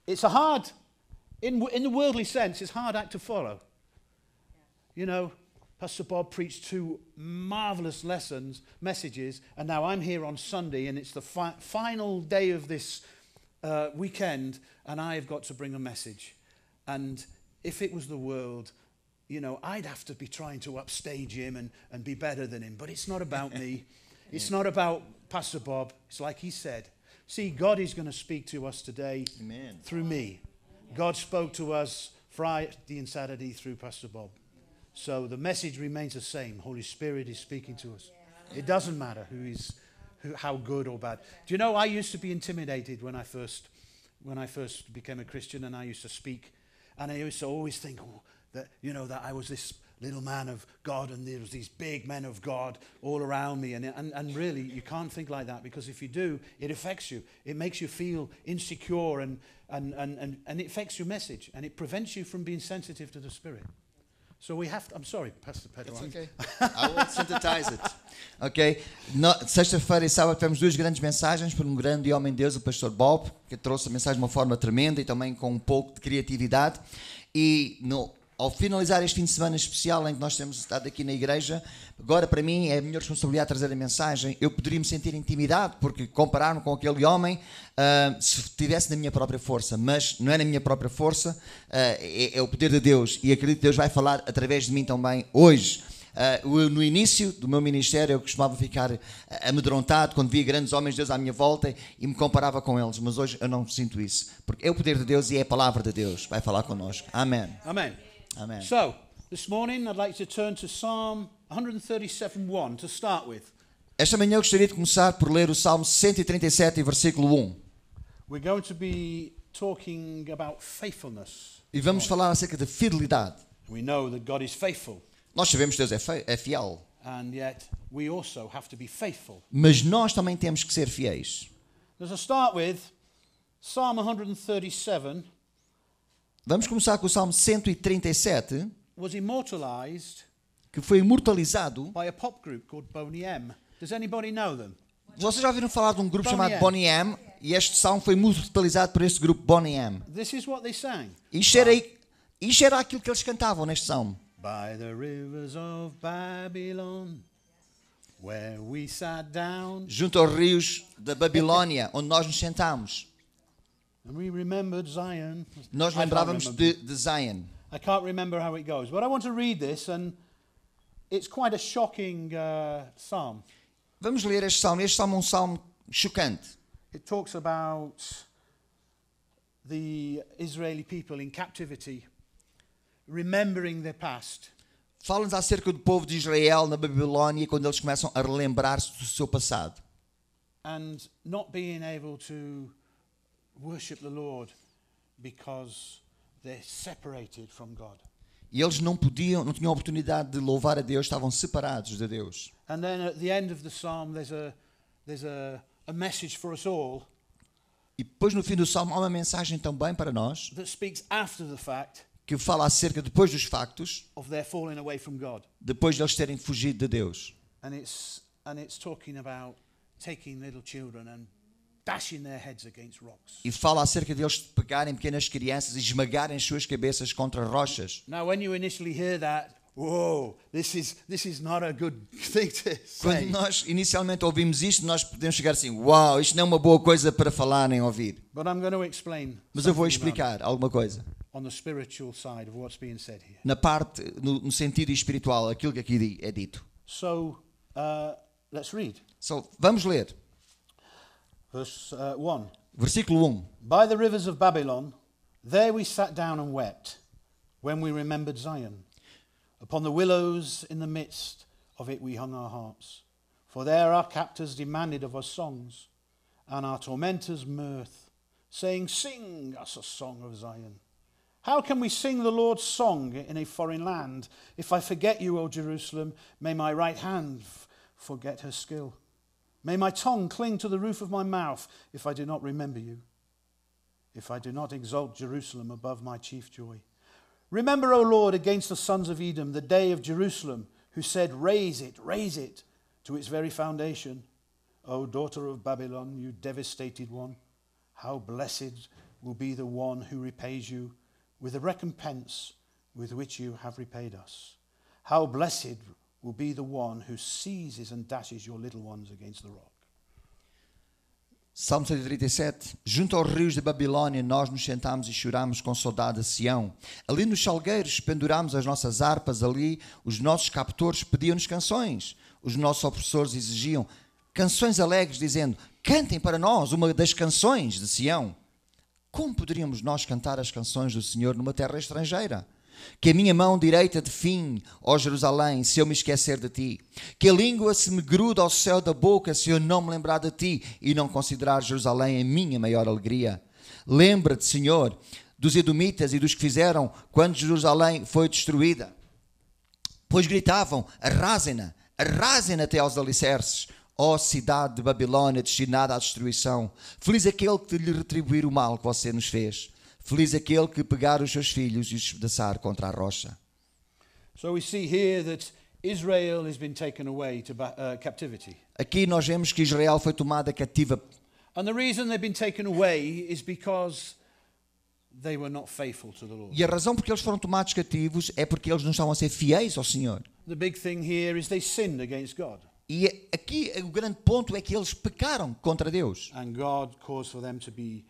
it's a hard, in the worldly sense, it's a hard act to follow. You know, Pastor Bob preached 2 marvelous messages, and now I'm here on Sunday, and it's the final day of this weekend, and I've got to bring a message. And if it was the world, you know, I'd have to be trying to upstage him and be better than him. But it's not about me. It's not about Pastor Bob. It's like he said. See, God is going to speak to us today through me. God spoke to us Friday and Saturday through Pastor Bob. So the message remains the same. Holy Spirit is speaking to us. It doesn't matter how good or bad. Do you know, I used to be intimidated when I first became a Christian, and I used to speak, and I used to always think, that I was this little man of God, and there was these big men of God all around me, and really you can't think like that, because if you do, it affects you. It makes you feel insecure, and it affects your message, and it prevents you from being sensitive to the Spirit. So we have to, I'm sorry, Pastor Pedro. It's okay. I will synthesize it. Ok? Sexta-feira e sábado tivemos 2 grandes mensagens por um grande homem de Deus, o pastor Bob, que trouxe a mensagem de uma forma tremenda e também com um pouco de criatividade. E ao finalizar este fim de semana especial em que nós temos estado aqui na igreja, agora para mim é a minha responsabilidade trazer a mensagem. Eu poderia me sentir intimidado, porque compararam com aquele homem se estivesse na minha própria força, mas não é na minha própria força, é o poder de Deus, e acredito que Deus vai falar através de mim também hoje. No início do meu ministério eu costumava ficar amedrontado quando via grandes homens de Deus à minha volta e me comparava com eles, mas hoje eu não sinto isso, porque é o poder de Deus e é a palavra de Deus que vai falar connosco. Amém. Amém. Amen. So, this morning I'd like to turn to Psalm 137:1 to start with. Esta manhã eu gostaria de começar por ler o Salmo 137, versículo 1. We're going to be talking about faithfulness. E vamos falar acerca de fidelidade. We know that God is faithful. Nós sabemos que Deus é fiel. And yet we also have to be faithful. Mas nós também temos que ser fiéis. As I start with Psalm 137. Vamos começar com o Salmo 137, was immortalized que foi imortalizado by a pop group called Boney M. Does anybody know them? Vocês já ouviram falar de um grupo Boney chamado M. Boney M? E este salmo foi imortalizado por este grupo Boney M. This is what they sang. Isto era aquilo que eles cantavam neste salmo. By the rivers of Babylon, where we sat down. Junto aos rios da Babilónia, onde nós nos sentámos. And we remembered Zion. Nós lembrávamos de Zion. I can't remember how it goes, but I want to read this, and it's quite a shocking psalm. Vamos ler este salmo. Este salmo é um salmo chocante. It talks about the Israeli people in captivity, remembering their past. Fala-nos acerca do povo de Israel na Babilónia, quando eles começam a relembrar-se do seu passado. And not being able to worship the Lord because they're separated from God. E eles não tinham a oportunidade de louvar a Deus, estavam separados de Deus. And then at the end of the psalm there's a message for us all. E depois no fim do salmo há uma mensagem também para nós, That speaks after the fact que fala acerca depois dos factos, of their falling away from God. depois de eles terem fugido de Deus. And it's talking about taking little children and dashing their heads against rocks. E fala acerca de eles pegarem pequenas crianças e esmagarem as suas cabeças contra rochas. Now when you initially hear that, whoa, this is not a good thing to Quando say. nós inicialmente ouvimos isto, nós podemos chegar assim, uau, isto não é uma boa coisa para falar nem ouvir. But I'm going to explain Mas eu vou something about explicar alguma coisa. on the spiritual side of what's being said here. Na parte, no sentido espiritual, aquilo que aqui é dito. So, let's read. Vamos ler. Verse 1. Versículo 1. By the rivers of Babylon, there we sat down and wept, when we remembered Zion. Upon the willows in the midst of it we hung our harps. For there our captors demanded of us songs, and our tormentors mirth, saying, sing us a song of Zion. How can we sing the Lord's song in a foreign land? If I forget you, O Jerusalem, may my right hand forget her skill. May my tongue cling to the roof of my mouth if I do not remember you, if I do not exalt Jerusalem above my chief joy. Remember, O Lord, against the sons of Edom, the day of Jerusalem, who said, raise it to its very foundation. O daughter of Babylon, you devastated one, how blessed will be the one who repays you with the recompense with which you have repaid us. How blessed will be the one who seizes and dashes your little ones against the rock. Salmo 137. Junto aos rios da Babilônia nós nos sentámos e chorámos com saudade a Sião. Ali nos salgueiros pendurámos as nossas harpas, ali os nossos captores pediam-nos canções. Os nossos opressores exigiam canções alegres, dizendo: cantem para nós uma das canções de Sião. Como poderíamos nós cantar as canções do Senhor numa terra estrangeira? Que a minha mão direita define, ó Jerusalém, se eu me esquecer de ti. Que a língua se me gruda ao céu da boca, se eu não me lembrar de ti e não considerar Jerusalém a minha maior alegria. Lembra-te, Senhor, dos edomitas e dos que fizeram quando Jerusalém foi destruída. Pois gritavam: arrasem-na até aos alicerces, ó cidade de Babilônia destinada à destruição. Feliz aquele que lhe retribuir o mal que você nos fez. Feliz aquele que pegar os seus filhos e os despedaçar contra a rocha. So we see here that Israel has been taken away to captivity. Aqui nós vemos que Israel foi tomada cativa. And the reason they've been taken away is because they were not faithful to the Lord. E a razão por que eles foram tomados cativos é porque eles não estavam a ser fiéis ao Senhor. The big thing here is they sinned against God. E aqui o grande ponto é que eles pecaram contra Deus. And God caused for them to be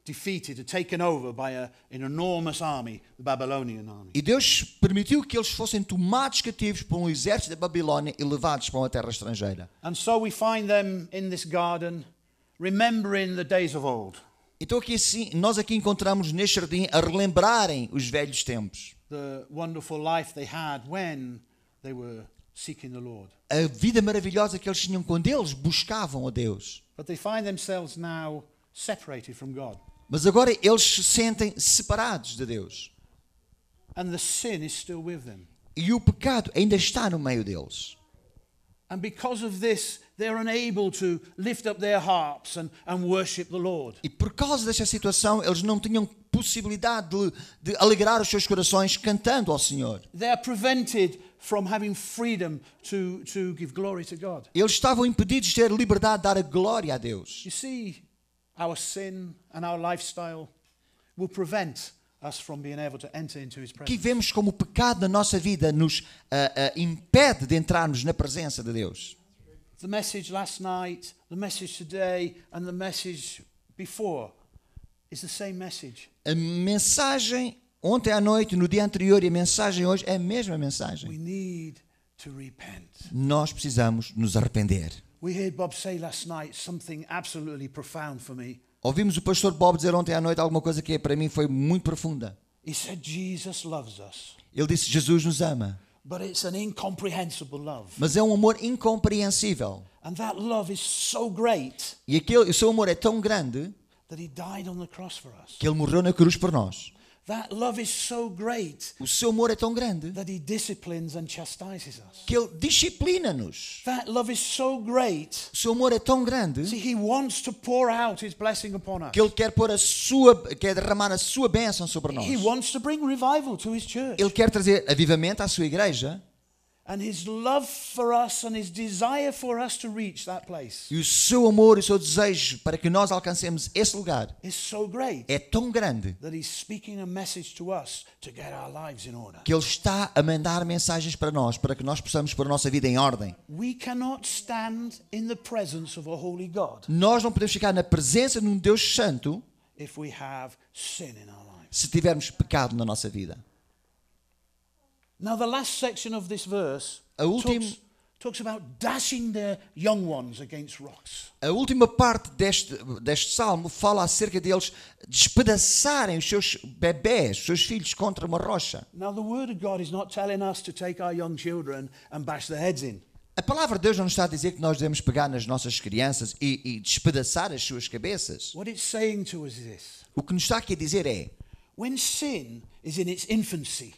defeated, taken over by an enormous army, the Babylonian army. E Deus permitiu que eles fossem tomados cativos por um exército da Babilônia e levados para uma terra estrangeira. And so we find them in this garden, remembering the days of old. Então aqui assim, nós aqui encontramos neste jardim a relembrarem os velhos tempos. The wonderful life they had when they were seeking the Lord. A vida maravilhosa que eles tinham quando eles buscavam a Deus. But they find themselves now separated from God. Mas agora eles se sentem separados de Deus. And the sin is still with them. E o pecado ainda está no meio deles. And because of this, they're unable to lift up their harps and worship the Lord. E por causa desta situação, eles não tinham possibilidade de alegrar os seus corações cantando ao Senhor. They're prevented from having freedom to give glory to God. Eles estavam impedidos de ter liberdade de dar a glória a Deus. You see, our sin and our lifestyle will prevent us from being able to enter into His Aqui presence. vemos como o pecado na nossa vida nos impede de entrarmos na presença de Deus. The message last night, the message today, and the message before is the same message. A mensagem ontem à noite, no dia anterior, e a mensagem hoje é a mesma mensagem. We need to repent. Nós precisamos nos arrepender. We heard Bob say last night something absolutely profound for me. Ouvimos o pastor Bob dizer ontem à noite alguma coisa que para mim foi muito profunda. He said Jesus loves us, Ele disse: Jesus nos ama. but it's an incomprehensible love. Mas é um amor incompreensível. And that love is so great E o seu amor é tão grande that He died on the cross for us. que Ele morreu na cruz por nós. That love is so great O seu amor é tão grande that He disciplines and chastises us. que Ele disciplina-nos. That love is so great. O seu amor é tão grande See, He wants to pour out His blessing upon us. que Ele quer derramar a sua bênção sobre nós. He wants to bring revival to His church. Ele quer trazer avivamento à sua igreja. And His love for us and His desire for us to reach that place E o seu amor e o seu desejo para que nós alcancemos esse lugar is so great é tão grande that He's speaking a message to us to get our lives in order. que Ele está a mandar mensagens para nós, para que nós possamos pôr a nossa vida em ordem. We cannot stand in the presence of a holy God Nós não podemos ficar na presença de um Deus santo if we have sin in our lives. se tivermos pecado na nossa vida. Now, the last section of this verse A última- talks about dashing their young ones against rocks. A última parte deste salmo fala acerca deles despedaçarem os seus bebés, os seus filhos contra uma rocha. Now, the Word of God is not telling us to take our young children and bash their heads in. A palavra de Deus não nos está a dizer que nós devemos pegar nas nossas crianças e despedaçar as suas cabeças. What it's saying to us is this: O que nos está aqui a dizer é, when sin is in its infancy,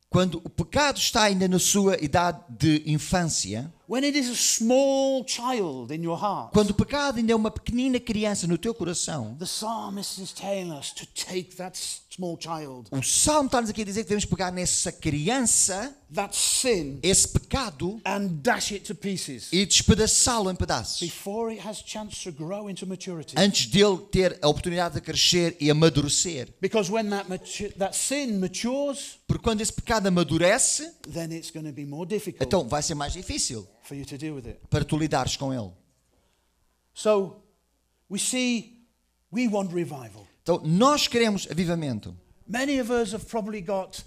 quando o pecado está ainda na sua idade de infância, when it is a small child in your heart, quando o pecado ainda é uma pequenina criança no teu coração, the psalmist is telling us to take that small child, o Salmo está-nos aqui a dizer que devemos pegar nessa criança, that sin, esse pecado, and dash it to pieces e despedaçá-lo em pedaços, before it has chance to grow into maturity. antes dele ter a oportunidade de crescer e amadurecer. Because when that sin matures, Porque quando esse pecado amadurece, then it's going to be more difficult então vai ser mais difícil for you to deal with it. para tu lidares com ele. So, we want revival. Então, nós queremos avivamento. Many of us have probably got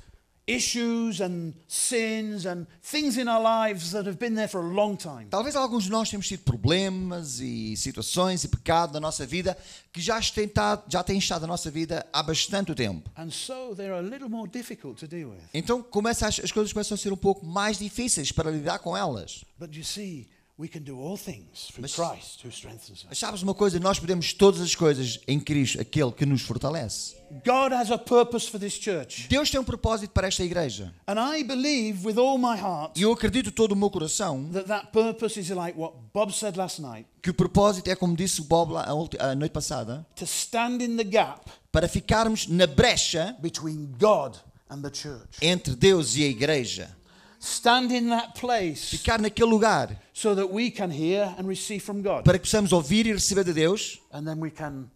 issues and sins and things in our lives that have been there for a long time. Talvez alguns de nós tenhamos tido problemas e situações e pecado na nossa vida que já têm estado na nossa vida há bastante tempo. And so they're a little more difficult to deal with. Então as coisas começam a ser um pouco mais difíceis para lidar com elas. But you see, we can do all things through Christ who strengthens us. Mas sabes uma coisa? Nós podemos todas as coisas em Cristo, aquele que nos fortalece. God has a purpose for this church. Deus tem um propósito para esta igreja. And I believe with all my heart E eu acredito todo o meu coração that purpose is like what Bob said last night, que o propósito é, como disse o Bob a noite passada, to stand in the gap para ficarmos na brecha between God and the church. entre Deus e a igreja. Stand in that place Ficar naquele lugar so that we can hear and receive from God. para que possamos ouvir e receber de Deus And then we can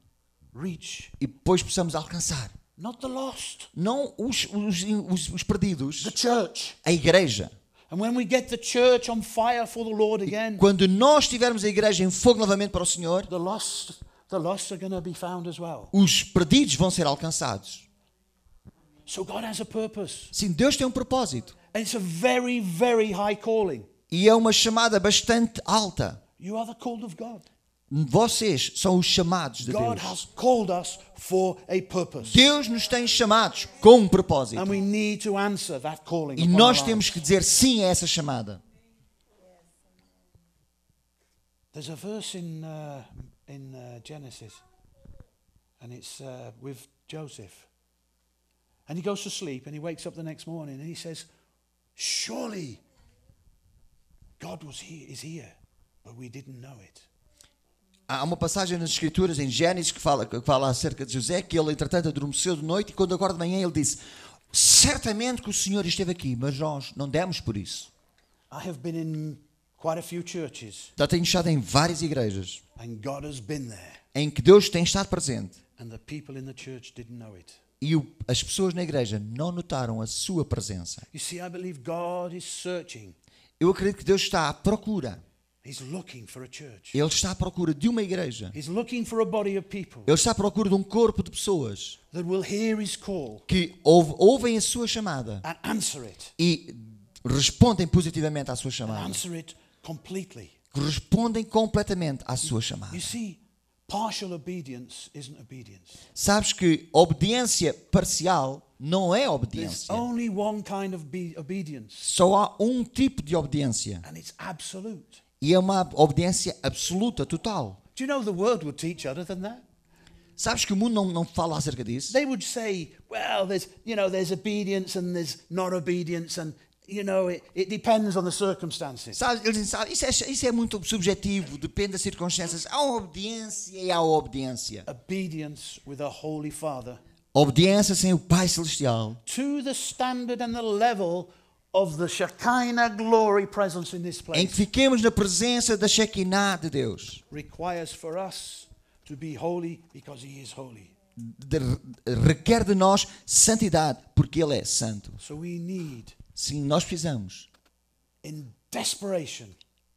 reach, e depois possamos alcançar. not the lost, Não os perdidos, the church. a igreja. And when we get the church on fire for the Lord again, Quando nós tivermos a igreja em fogo novamente para o Senhor, the lost are going to be found as well. os perdidos vão ser alcançados. So God has a purpose. Sim, Deus tem um propósito. And it's a very, very high calling. E é uma chamada bastante alta. You are the called of God. Vocês são os chamados de God Deus. has called us for a purpose. Deus nos tem chamados com um propósito. And we need to answer that calling. E upon nós our temos lives. que dizer sim a essa chamada. There's a verse in Genesis, and it's with Joseph. And he goes to sleep, and he wakes up the next morning, and he says, surely God is here, but we didn't know it. Há uma passagem nas Escrituras, em Gênesis, que fala acerca de José, que ele, entretanto, adormeceu de noite, e quando acorda de manhã, ele disse, certamente que o Senhor esteve aqui, mas nós não demos por isso. I have been in quite a few churches, Já tenho estado em várias igrejas, and God has been there, em que Deus tem estado presente, and the people in the church didn't know it. e as pessoas na igreja não notaram a sua presença. You see, I believe God is searching. Eu acredito que Deus está à procura. He's looking for a church. Ele está à procura de uma igreja. He's looking for a body of people Ele está à procura de um corpo de pessoas that will hear his call que ouvem a sua chamada and answer it. e respondem positivamente à sua chamada. Answer it completely. Que respondem completamente à sua chamada. You see, partial obedience isn't obedience. Sabes que obediência parcial não é There's obediência. only one kind of obedience, Só há um tipo de obediência. and it's absolute. E é uma obediência absoluta, total. Do you know the world would teach other than that? Sabes que o mundo não fala acerca disso? They would say, well, there's obedience and there's not obedience, and it depends on the circumstances. Sabes, eles dizem, isso é muito subjetivo, depende das circunstâncias. Há uma obediência e há obediência. Obedience with a holy Father Obediência sem o Pai Celestial. to the standard and the level of the Shekinah glory presence in this Em place que fiquemos na presença da Shekinah de Deus. requires for us to be holy because He is holy. Requer de nós santidade, porque Ele é santo. So we need, Sim, nós precisamos, in desperation,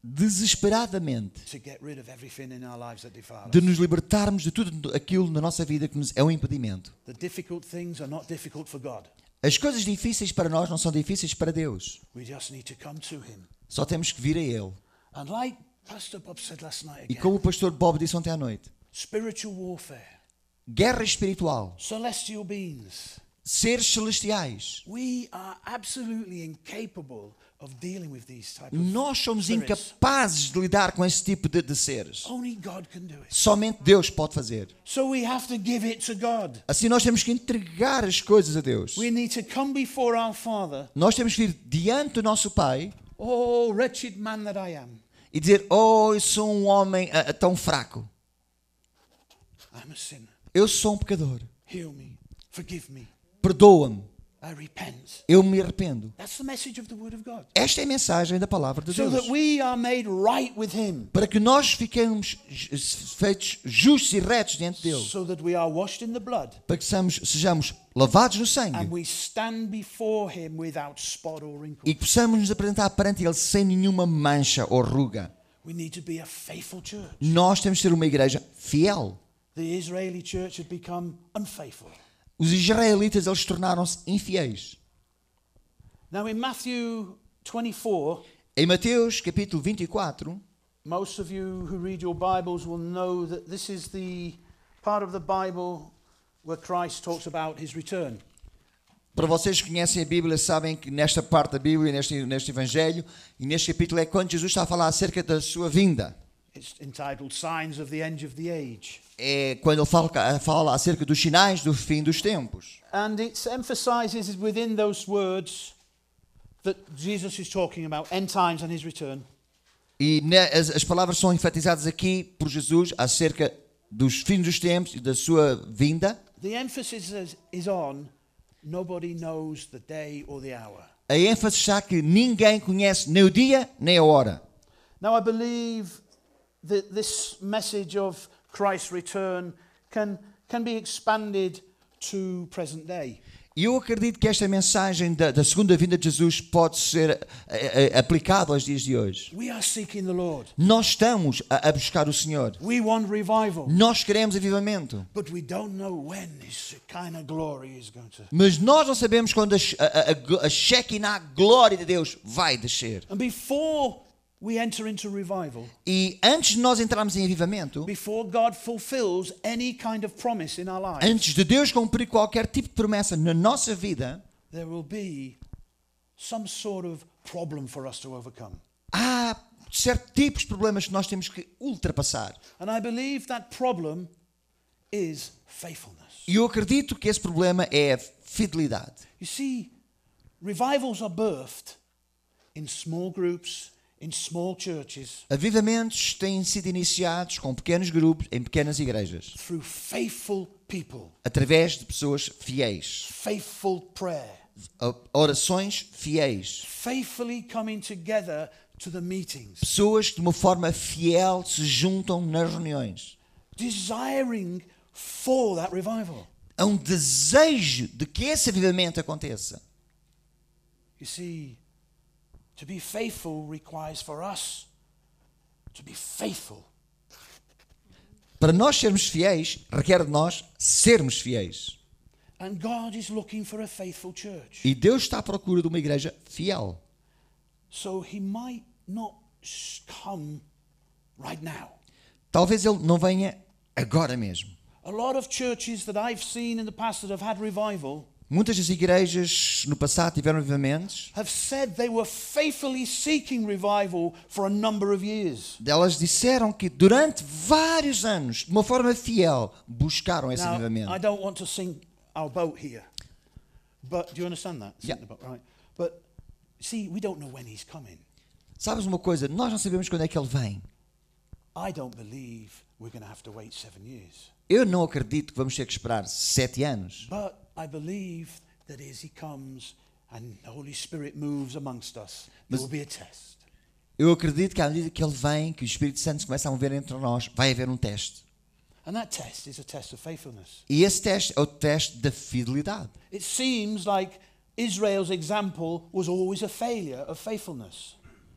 desesperadamente, to get rid of everything in our lives that defile de us. nos libertarmos de tudo aquilo na nossa vida que nos é um impedimento. The difficult things are not difficult for God. As coisas difíceis para nós não são difíceis para Deus. We just need to come to Him. Só temos que vir a Ele. And like Pastor Bob said last night E again, como o pastor Bob disse ontem à noite, spiritual warfare, guerra espiritual, celestial beings, seres celestiais. we are absolutely incapable of dealing with these type of Nós somos spirits. incapazes de lidar com esse tipo de seres. Only God can do it. Somente Deus pode fazer. So we have to give it to God. Assim nós temos que entregar as coisas a Deus. We need to come before our Father Nós temos que ir diante do nosso Pai Oh, wretched man that I am. E dizer, oh, eu sou um homem tão fraco. I'm a sinner. Eu sou um pecador. Heal me. Forgive me. Perdoa-me. I repent. Eu me arrependo. That's the message of the Word of God. Esta é a mensagem da palavra de So Deus. that we are made right with Him. Para que nós fiquemos feitos justos e retos diante dele. So that we are washed in the blood. Para que sejamos lavados no sangue. And we stand before Him without spot or wrinkle. E possamos nos apresentar perante ele sem nenhuma mancha ou ruga. We need to be a faithful church. Nós temos de ser uma igreja fiel. The Israeli church had become unfaithful. Os israelitas, eles tornaram-se infiéis. Now in Matthew 24, Em Mateus capítulo 24, most of you who read your Bibles will know that this is the part of the Bible where Christ talks about his return. para vocês que conhecem a Bíblia, sabem que nesta parte da Bíblia, neste Evangelho, e neste capítulo é quando Jesus está a falar acerca da sua vinda. It's entitled Signs of the End of the Age. É quando ele fala acerca dos sinais do fim dos tempos. And it emphasizes within those words that Jesus is talking about end times and his return. E as palavras são enfatizadas aqui por Jesus acerca dos fins dos tempos e da sua vinda. The emphasis is on nobody knows the day or the hour. A ênfase está que ninguém conhece nem o dia nem a hora. Now I believe that this message of Christ's return can be expanded to present day. E eu acredito que esta mensagem da segunda vinda de Jesus pode ser aplicada aos dias de hoje. We are seeking the Lord. Nós estamos a buscar o Senhor. We want revival. Nós queremos avivamento. But we don't know when this kind of glory is going to. Mas nós não sabemos quando a Shekinah, a glória de Deus, vai descer. And before we enter into revival, E antes de nós entrarmos em avivamento, before God fulfills any kind of promise in our lives, antes de Deus cumprir qualquer tipo de promessa na nossa vida, there will be some sort of problem for us to overcome. há certos tipos de problemas que nós temos que ultrapassar. And I believe that problem is faithfulness. E eu acredito que esse problema é a fidelidade. You see, revivals are birthed in small groups, in small churches, Avivamentos têm sido iniciados com pequenos grupos, em pequenas igrejas, through faithful people, através de pessoas fiéis, faithful prayer, orações fiéis, faithfully coming together to the meetings, pessoas que de uma forma fiel se juntam nas reuniões. desiring for that revival. Há um desejo de que esse avivamento aconteça. You see, to be faithful requires for us to be faithful. Para nós sermos fiéis, requer de nós sermos fiéis. And God is looking for a faithful church. E Deus está à procura de uma igreja fiel. So he might not come right now. Talvez ele não venha agora mesmo. A lot of churches that I've seen in the past that have had revival Muitas das igrejas no passado tiveram avivamentos. have said they were faithfully seeking revival for a number of years. Elas disseram que durante vários anos, de uma forma fiel, buscaram esse Now, avivamento. I don't want to sink our boat here. But do you understand that? Sink Yeah. the boat, right. But see, we don't know when he's coming. Sabes uma coisa? Nós não sabemos quando é que ele vem. I don't believe we're going to have to wait 7 years. Eu não acredito que vamos ter que esperar 7 anos. But I believe that as he comes and the Holy Spirit moves amongst us, there will be a test. Eu acredito que à medida que ele vem, que o Espírito Santo se começa a mover entre nós, vai haver um teste. And that test is a test of faithfulness. E esse teste é o teste da fidelidade. It seems like Israel's example was always a failure of faithfulness.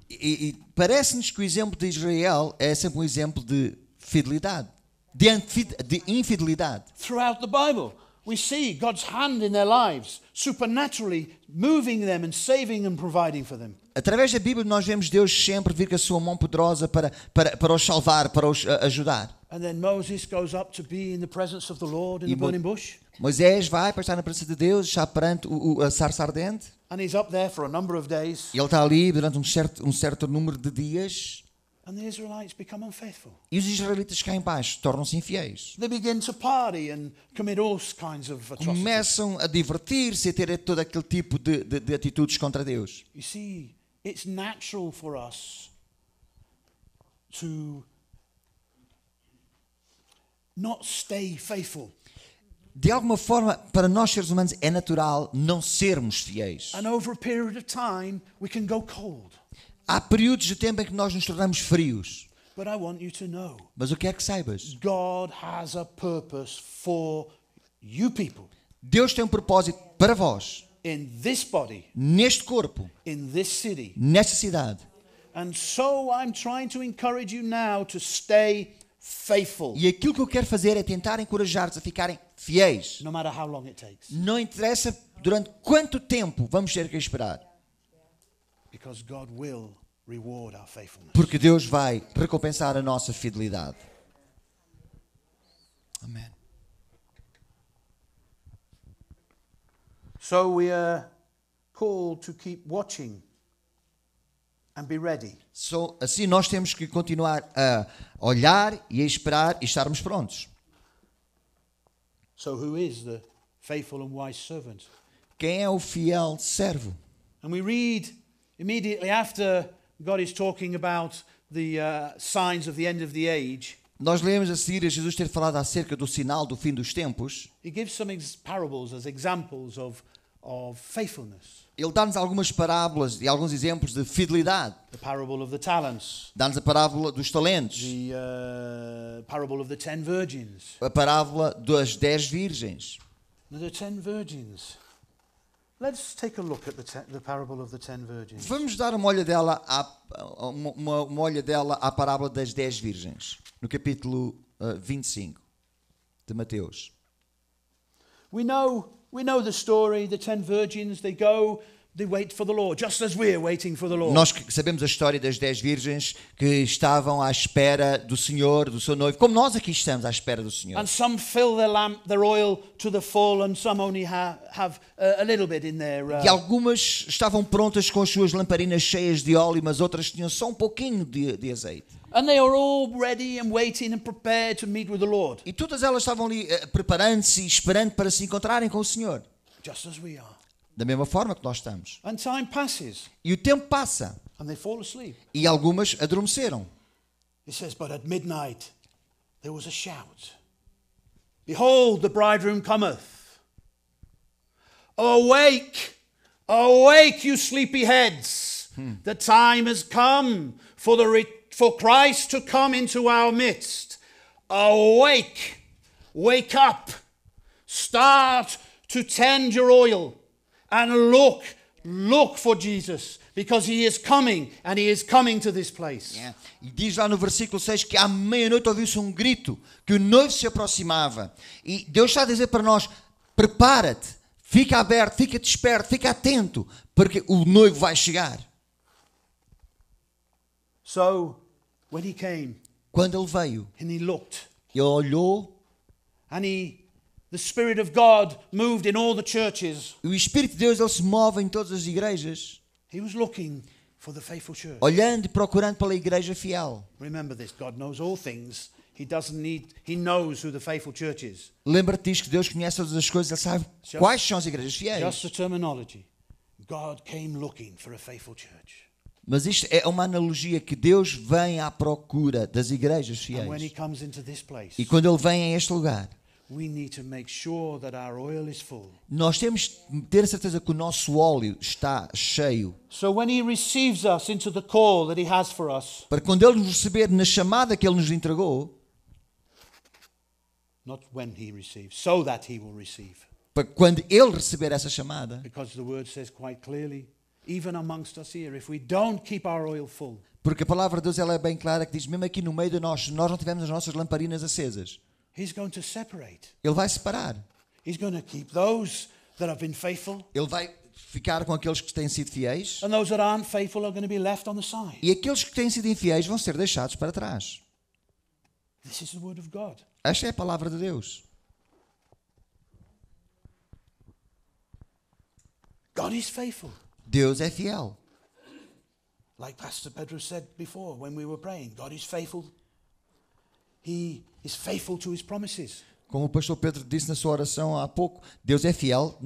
E parece-nos que o exemplo de Israel é sempre um exemplo de fidelidade, de infidelidade. Throughout the Bible, we see God's hand in their lives, supernaturally moving them and saving and providing for them. Através da Bíblia nós vemos Deus sempre vir com a sua mão poderosa para os salvar, para os ajudar. And then Moses goes up to be in the presence of the Lord in the burning bush. Moisés vai para estar na presença de Deus, está perante a sarça ardente. And he's up there for a number of days. E ele está ali durante um certo número de dias. And the Israelites become unfaithful. E os israelitas cá em baixo tornam-se infiéis. They begin to party and commit all kinds of atrocities. Começam a divertir-se e a ter todo aquele tipo de atitudes contra Deus. You see, it's natural for us to not stay faithful. De alguma forma, para nós seres humanos é natural não sermos fiéis. And over a period of time, we can go cold. Há períodos de tempo em que nós nos tornamos frios. But I want you to know, Mas eu quero que saibas, God has a purpose for you people Deus tem um propósito para vós, in this body, neste corpo, in this city. nesta cidade. And so I'm trying to encourage you now to stay faithful, E aquilo que eu quero fazer é tentar encorajar-vos a ficarem fiéis. no matter how long it takes. Não interessa durante quanto tempo vamos ter que esperar. Because God will reward our faithfulness. Porque Deus vai recompensar a nossa fidelidade. Amém. So we are called to keep watching and be ready. Assim nós temos que continuar a olhar e a esperar e estarmos prontos. So who is the faithful and wise servant? Quem é o fiel servo? And we read immediately after God is talking about the signs of the end of the age. Nós lemos a seguir a Jesus ter falado acerca do sinal do fim dos tempos. He gives some parables as examples of faithfulness. Ele dá-nos algumas parábolas e alguns exemplos de fidelidade. The parable of the talents, Dá-nos a parábola dos talentos, the parable of the 10 virgins. a parábola das 10 virgens. Now the 10 virgins. Let's take a look at the parable of the 10 virgins. Vamos dar uma olhadela uma olhadela à parábola das 10 virgens, no capítulo 25 de Mateus. We know the story. The 10 virgins, they go, they wait for the Lord, just as we're waiting for the Lord. Nós sabemos a história das 10 virgens que estavam à espera do Senhor, do seu noivo, como nós aqui estamos à espera do Senhor. And some fill their oil to the full, and some only have a little bit in their. E algumas estavam prontas com as suas lamparinas cheias de óleo, mas outras tinham só um pouquinho de azeite. And they are all ready and waiting and prepared to meet with the Lord, E todas elas estavam ali preparando-se e esperando para se encontrarem com o Senhor. just as we are. Da mesma forma que nós estamos. And time passes, E o tempo passa. and they fall asleep. E algumas adormeceram. It says, but at midnight there was a shout. Behold, the bridegroom cometh. Awake, awake, you sleepy heads. The time has come for for Christ to come into our midst. Awake, wake up, start to tend your oil, and look for Jesus, because he is coming, and he is coming to this place. E diz lá no versículo 6 que à meia-noite ouviu-se um grito, que o noivo se aproximava. E Deus está a dizer para nós, prepara-te, fica aberto, fica desperto, fica atento, porque o noivo vai chegar. So, when he came, Quando ele veio, and he looked, ele olhou, and the Spirit of God moved in all the churches. e o Espírito de Deus ele se move em todas as igrejas, He was looking for the faithful church. olhando e procurando pela igreja fiel. Remember this, God knows all things. He knows who the faithful church is. Lembra-te disto que Deus conhece todas as coisas, ele sabe quais são as igrejas Just fiéis. the terminology. God came looking for a faithful church. Mas isto é uma analogia que Deus vem à procura das igrejas And when he fiéis. comes into this place, E quando ele vem a este lugar, we need to make sure that our oil is full. nós temos de ter a certeza que o nosso óleo está cheio. So when he receives us into the call that he has for us, Para quando ele nos receber na chamada que ele nos entregou, not when he receives, so that he will receive. para quando ele receber essa chamada, Because the word says quite clearly, even amongst us here, if we don't keep our oil full, porque a palavra de Deus ela é bem clara que diz, mesmo aqui no meio de nós, se nós não tivermos as nossas lamparinas acesas, he's going to separate. ele vai separar. He's going to keep those that have been faithful, Ele vai ficar com aqueles que têm sido fiéis, and those that aren't faithful are going to be left on the side. e aqueles que têm sido infiéis vão ser deixados para trás. This is the word of God. Esta é a palavra de Deus. God is faithful. Deus é fiel. Like Pastor Pedro said before when we were praying, God is faithful. He is faithful to his promises. Como o pastor Pedro disse na sua oração há pouco, Deus é fiel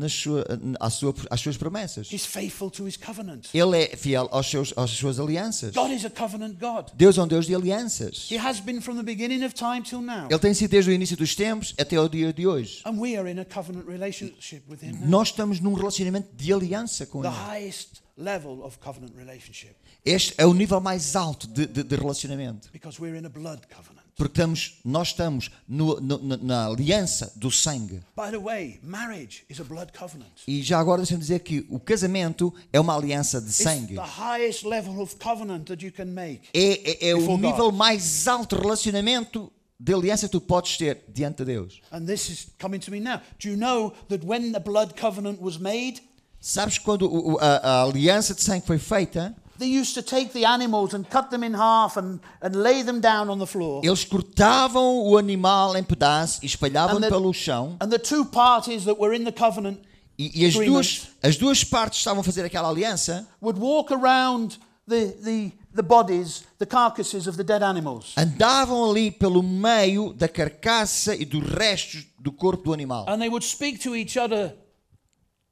às suas promessas. He's faithful to his covenant. Ele é fiel às suas alianças. God is a covenant God. Deus é um Deus de alianças. He has been from the beginning of time till now. Ele tem sido desde o início dos tempos até o dia de hoje. And we are in a covenant relationship with him now. Nós estamos num relacionamento de aliança com The Ele. highest level of covenant relationship. Este é o nível mais alto de relacionamento. Because we're in a blood covenant. Porque nós estamos na aliança do sangue. By the way, marriage is a blood covenant. E já agora deixa-me dizer que o casamento é uma aliança de sangue. It's the highest level of covenant that you can make. É o before nível God. mais alto de relacionamento de aliança que tu podes ter diante de Deus. And this is coming to me now. Do you know that when the blood covenant was made, Sabes que quando a aliança de sangue foi feita, they used to take the animals and cut them in half and lay them down on the floor. eles cortavam o animal em pedaços e espalhavam And the- pelo chão. And the two parties that were in the covenant E as duas partes que estavam a fazer aquela aliança would walk around the bodies, the carcasses of the dead animals. andavam ali pelo meio da carcaça e dos restos do corpo do animal. And they would speak to each other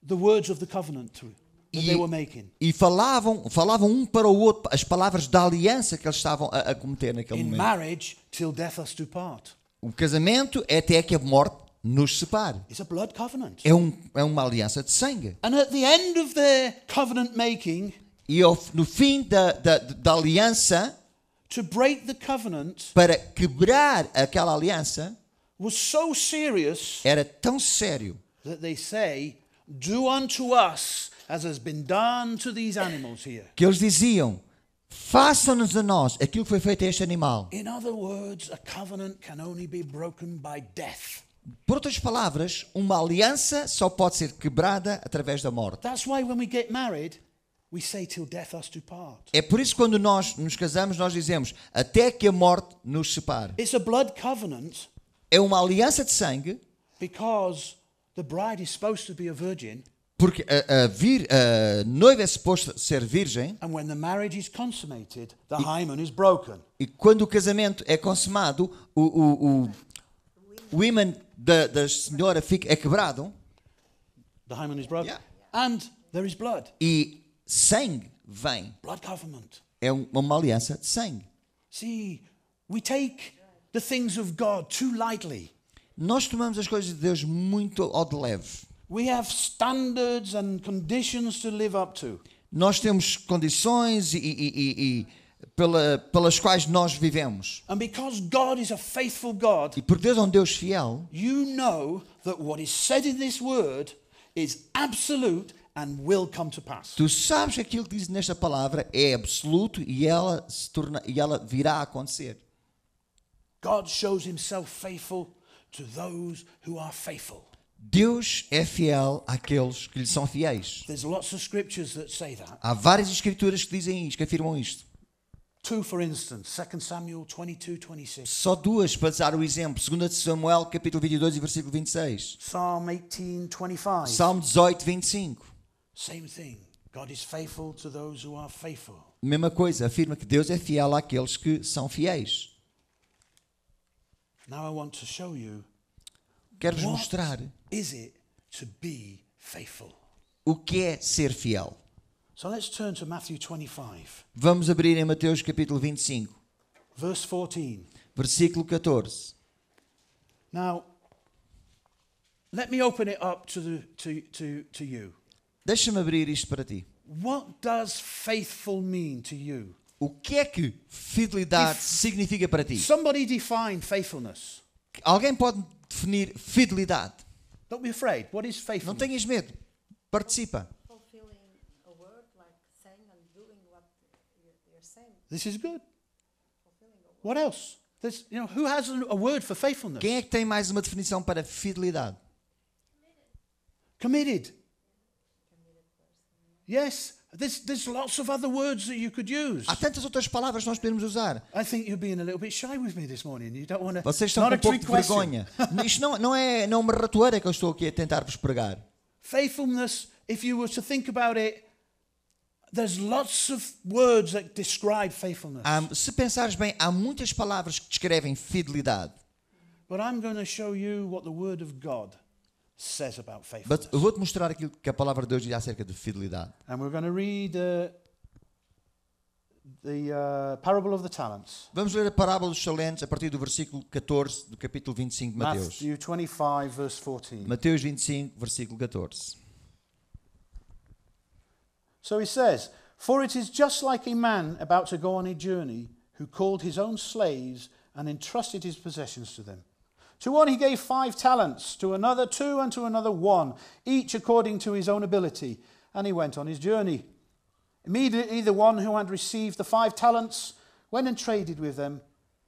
the words of the covenant that they were making. E falavam um para o outro as palavras da aliança que eles estavam a cometer naquele In momento. marriage, till death us do part. O casamento é até que a morte nos separe. It's a blood covenant. É uma aliança de sangue. And at the end of their covenant making, E no fim da aliança, to break the covenant para quebrar aquela aliança, was so serious era tão sério that they say, "Do unto us as has been done to these animals here." que eles diziam: façam-nos a nós aquilo que foi feito a este animal. In other words, a covenant can only be broken by death. Por outras palavras, uma aliança só pode ser quebrada através da morte. That's why when we get married, we say, "Till death us do part." É por isso que quando nós nos casamos, nós dizemos até que a morte nos separe. It's a blood covenant É uma aliança de sangue, because the bride is supposed to be a virgin, porque a noiva é suposta ser virgem, and when the marriage is consummated, the hymen is broken. e quando o casamento é consumado, o ímã da senhora é quebrado, The hymen is broken. Yeah. And there is blood. e sangue vem. Blood covenant. É uma aliança de sangue. See, we take the things of God too lightly. Nós tomamos as coisas de Deus muito ao de leve. We have standards and conditions to live up to. Nós temos condições pelas quais nós vivemos. And because God is a faithful God, E por Deus é um Deus fiel, you know that what is said in this word is absolute and will come to pass. tu sabes que aquilo que diz nesta palavra é absoluto e ela virá a acontecer. God shows himself faithful to those who are faithful. Deus é fiel àqueles que lhe são fiéis. There's lots of scriptures that say that. Há várias escrituras que dizem isto, que afirmam isto. Two, for instance, 2 Samuel 22:26. Só duas para dar o exemplo. 2 Samuel, capítulo 22 e versículo 26. Psalm 18:25. Salmo 18, 25. Same thing. God is faithful to those who are faithful. Mesma coisa, afirma que Deus é fiel àqueles que são fiéis. Now I want to show you Quero-vos what mostrar is it to be faithful. o que é ser fiel. So let's turn to Matthew 25, Vamos abrir em Mateus capítulo 25, verse 14. versículo 14. Now, let me open it up to you. Deixa-me abrir isto para ti. What does faithful mean to you? O que é que fidelidade significa para ti? Somebody define faithfulness. Alguém pode definir fidelidade. Don't be afraid. What is Não faithfulness? tenhas medo. Participa. Fulfilling a word, like saying and doing what you're saying. This is good. What else? There's, who has a word for faithfulness? Quem é que tem mais uma definição para fidelidade? Committed. Yes. There's lots of other words that you could use. Há tantas outras palavras que nós podemos usar. I think you're being a little bit shy with me this morning. You don't want to. Vocês estão com um pouco de vergonha. Isto não é uma ratoeira que eu estou aqui a tentar vos pregar. Faithfulness, if you were to think about it, there's lots of words that describe faithfulness. Se pensares bem, há muitas palavras que descrevem fidelidade. But I'm going to show you what the Word of God says about Mas faithfulness. eu vou-te mostrar aquilo que a palavra de Deus diz acerca de fidelidade. And we're going to read the parable of the talents. Vamos ler a parábola dos talentos a partir do versículo 14 do capítulo 25 de Mateus. Matthew 25, verse 14. Mateus 25, versículo 14. So he says, "For it is just like a man about to go on a journey, who called his own slaves and entrusted his possessions to them. To one he gave 5 talents, to another 2, and to another 1, each according to his own ability. And he went on his journey. Immediately the one who had received the 5 talents went and traded with them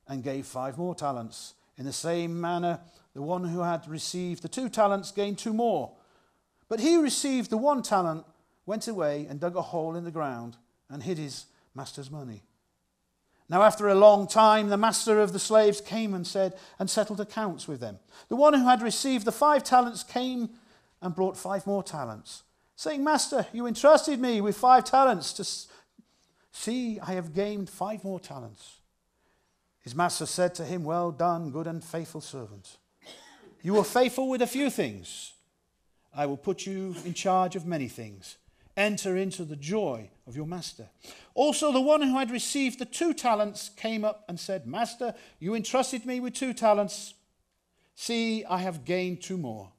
and gave 5 more talents. In the same manner, the one who had received the 2 talents gained 2 more. But he who received the 1 talent went away and dug a hole in the ground and hid his master's money. Now after a long time, the master of the slaves came and settled accounts with them. The one who had received the 5 talents came and brought 5 more talents, saying, 'Master, you entrusted me with 5 talents. See, I have gained 5 more talents.' His master said to him, 'Well done, good and faithful servant. You were faithful with a few things. I will put you in charge of many things. Enter into the joy of your master.' Also the one who had received the 2 talents came up and said, 'Master, you entrusted me with 2 talents. See, I have gained 2 more.'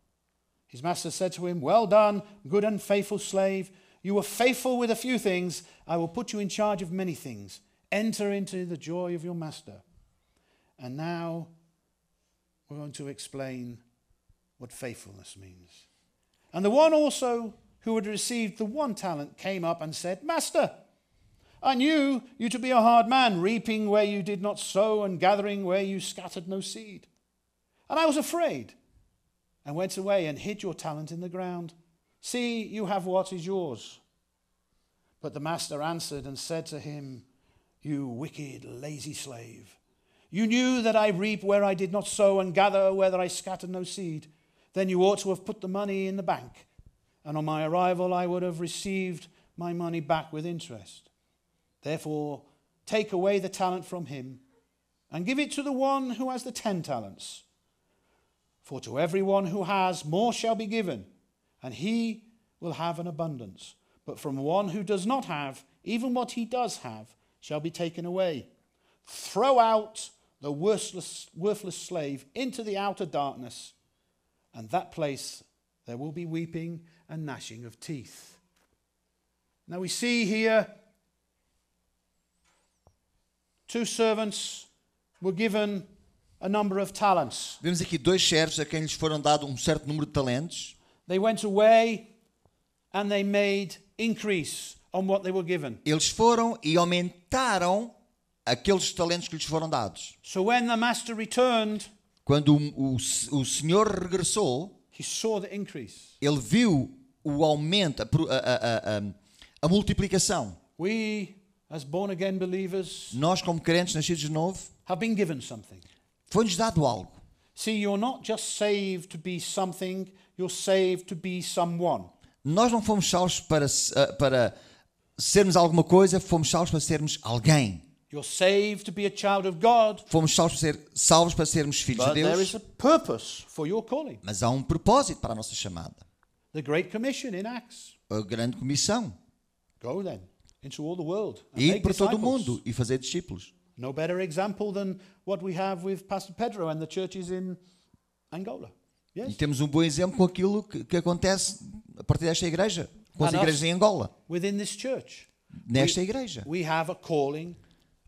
His master said to him, 'Well done, good and faithful slave. You were faithful with a few things. I will put you in charge of many things. Enter into the joy of your master.' And now we're going to explain what faithfulness means. And the one also who had received the 1 talent came up and said, 'Master, I knew you to be a hard man, reaping where you did not sow and gathering where you scattered no seed. And I was afraid and went away and hid your talent in the ground. See, you have what is yours.' But the master answered and said to him, 'You wicked, lazy slave. You knew that I reap where I did not sow and gather where I scattered no seed. Then you ought to have put the money in the bank, and on my arrival I would have received my money back with interest. Therefore, take away the talent from him and give it to the one who has the 10 talents. For to everyone who has, more shall be given, and he will have an abundance. But from one who does not have, even what he does have shall be taken away. Throw out the worthless slave into the outer darkness, and that place there will be weeping and gnashing of teeth." Now we see here 2 servants were given a number of talents. Vemos aqui 2 servos a quem lhes foram dado um certo número de talentos. They went away and they made increase on what they were given. Eles foram e aumentaram aqueles talentos que lhes foram dados. So when the master returned, Quando o Senhor regressou, he saw the increase. ele viu o aumento, a multiplicação. We, as born-again believers, Nós, como crentes nascidos de novo, have been given something. foi-nos dado algo. See, you're not just saved to be something, you're saved to be someone. Nós não fomos salvos para sermos alguma coisa, fomos salvos para sermos alguém. You're saved to be a child of God, Fomos salvos para sermos filhos but de there Deus, is a purpose for your calling. mas há um propósito para a nossa chamada. The Great Commission in Acts. A grande comissão. Go then into all the world and Ir make por todo o disciples. mundo e fazer discípulos. No better example than what we have with Pastor Pedro and the churches in Angola. E Yes. temos um bom exemplo com aquilo que acontece a partir desta igreja, com as And igrejas us. em Angola. Within this church, Nesta igreja. we have a calling,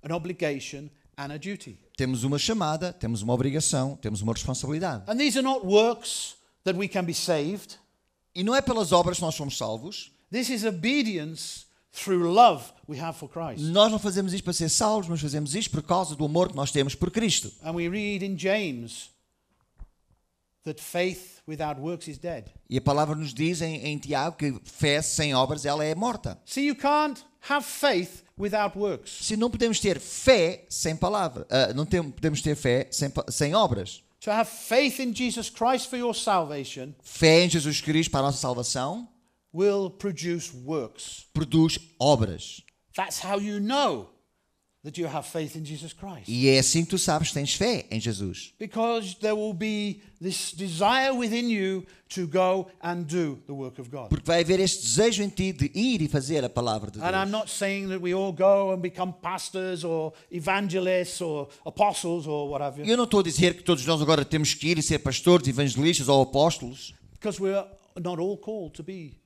an obligation, and a duty. Temos uma chamada, temos uma obrigação, temos uma responsabilidade. And these are not works that we can be saved. E não é pelas obras que nós somos salvos. This is obedience through love we have for Christ. Nós não fazemos isto para ser salvos, mas fazemos isto por causa do amor que nós temos por Cristo. And we read in James that faith without works is dead. E a palavra nos diz em Tiago que fé sem obras ela é morta. See, you can't have faith without works. Se não podemos ter fé sem palavra, podemos ter fé sem obras. To have faith in Jesus Christ for your salvation Fé em Jesus Cristo para a nossa salvação will produce works. produz obras. That's how you know that you have faith in Jesus Christ. E é assim que tu sabes que tens fé em Jesus. Because there will be this desire within you to go and do the work of God. Porque vai haver este desejo em ti de ir e fazer a palavra de And I'm Deus. not saying that we all go and become pastors or evangelists or apostles or what have you. Eu não estou a dizer que todos nós agora temos que ir e ser pastores, evangelistas ou apóstolos, Because we're not all called to be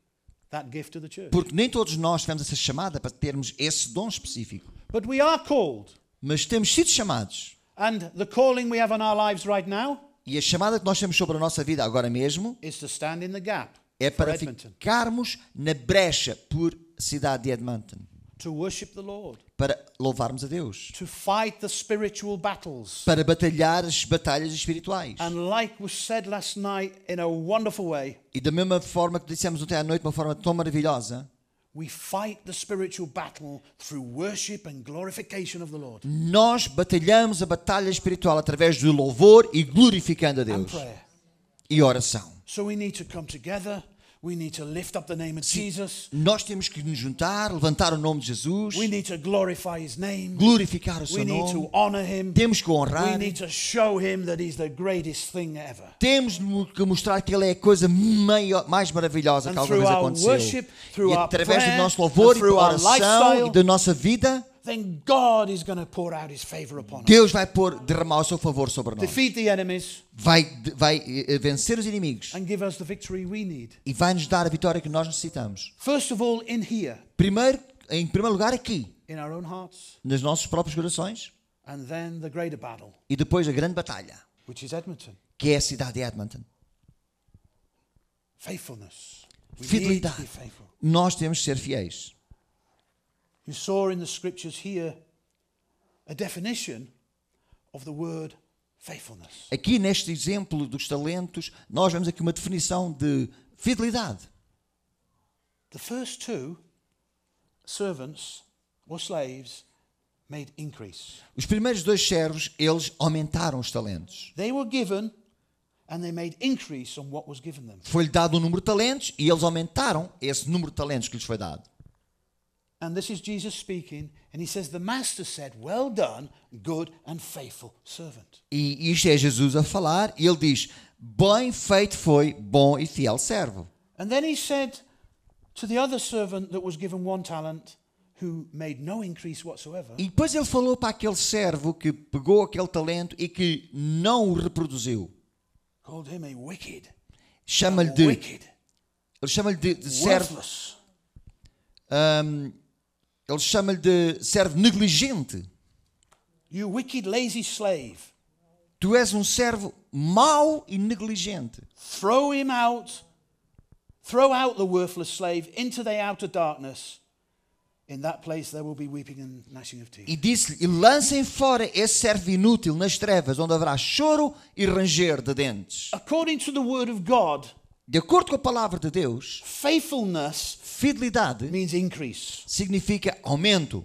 that gift to the church. porque nem todos nós tivemos essa chamada para termos esse dom específico. But we are called. Mas temos sido chamados. And the calling we have on our lives right now E a chamada que nós temos sobre a nossa vida agora mesmo is to stand in the gap é for para Edmonton, ficarmos na brecha por cidade de Edmonton, to worship the Lord, para louvarmos a Deus, to fight the spiritual battles. para batalhar as batalhas espirituais. And like was said last night in a wonderful way, E da mesma forma que dissemos ontem à noite, de uma forma tão maravilhosa, we fight the spiritual battle through worship and glorification of the Lord nós batalhamos a batalha espiritual através do louvor e glorificando a and Deus. prayer. E oração. So we need to come together. We need to lift up the name of Jesus. Nós temos que nos juntar, levantar o nome de Jesus, We need to glorify his name. glorificar o We seu need to nome, honor him. temos que We honrar, need to show him that he's the greatest thing ever. temos que mostrar que Ele é a coisa mais maravilhosa que And alguma through vez our aconteceu. worship, through E our através do prayer, nosso louvor and e through our oração lifestyle, e da nossa vida, then God is going to pour out his favor upon us. Deus vai derramar o seu favor sobre nós. Defeat the enemies Vai vencer os inimigos and give us the victory we need. e vai nos dar a vitória que nós necessitamos. First of all, in here, Em primeiro lugar aqui, in our own hearts, nos nossos próprios corações, and then the greater battle, e depois a grande batalha, which is Edmonton. que é a cidade de Edmonton. Faithfulness. We need to Fidelidade. be faithful. Nós temos que ser fiéis. You saw in the scriptures here a definition of the word faithfulness. Aqui neste exemplo dos talentos, nós vemos aqui uma definição de fidelidade. The first two, servants or slaves, made increase. Os primeiros dois servos, eles aumentaram os talentos. They were given and they made increase on what was given them. Foi-lhe dado um número de talentos e eles aumentaram esse número de talentos que lhes foi dado. And this is Jesus speaking, and he says, the master said, well done, good and faithful servant. E isto é Jesus a falar, e ele diz, bem feito foi, bom e fiel servo. And then he said to the other servant that was given 1 talent, who made no increase whatsoever, E depois ele falou para aquele servo que pegou aquele talento e que não o reproduziu. called him a wicked, Chama-lhe ele chama-lhe de servo, worthless. ele chama-lhe de servo negligente. You wicked, lazy slave. Tu és um servo mau e negligente. Throw him out. Throw out the worthless slave into the outer darkness. In that place there will be weeping and gnashing of teeth. E disse-lhe, e lancem fora esse servo inútil nas trevas, onde haverá choro e ranger de dentes. According to the word of God, De acordo com a palavra de Deus, faithfulness fidelidade means increase. significa aumento.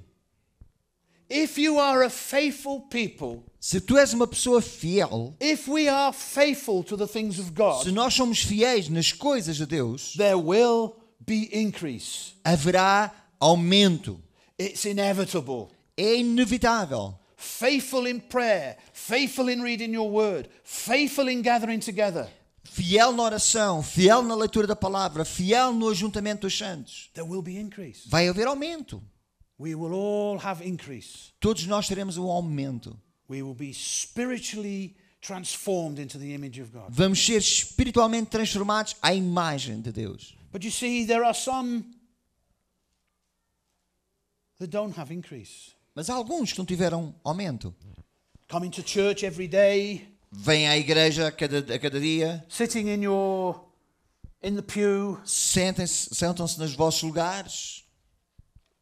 If you are a faithful people, Se tu és uma pessoa fiel, if we are faithful to the things of se God, nós somos fiéis nas coisas de Deus, there will be increase. haverá aumento. It's inevitable. É inevitável. Faithful in prayer, faithful in reading your word, faithful in gathering together. Fiel na oração, fiel na leitura da palavra, fiel no ajuntamento dos santos. There will be increase. Vai haver aumento. We will all have increase. Todos nós teremos um aumento. We will be spiritually transformed into the image of God. Vamos ser espiritualmente transformados à imagem de Deus. But you see, there are some that don't have increase. Mas há alguns que não tiveram aumento. Coming to church every day, Vêm à igreja a cada dia, sitting in the pew, sentam-se nos vossos lugares,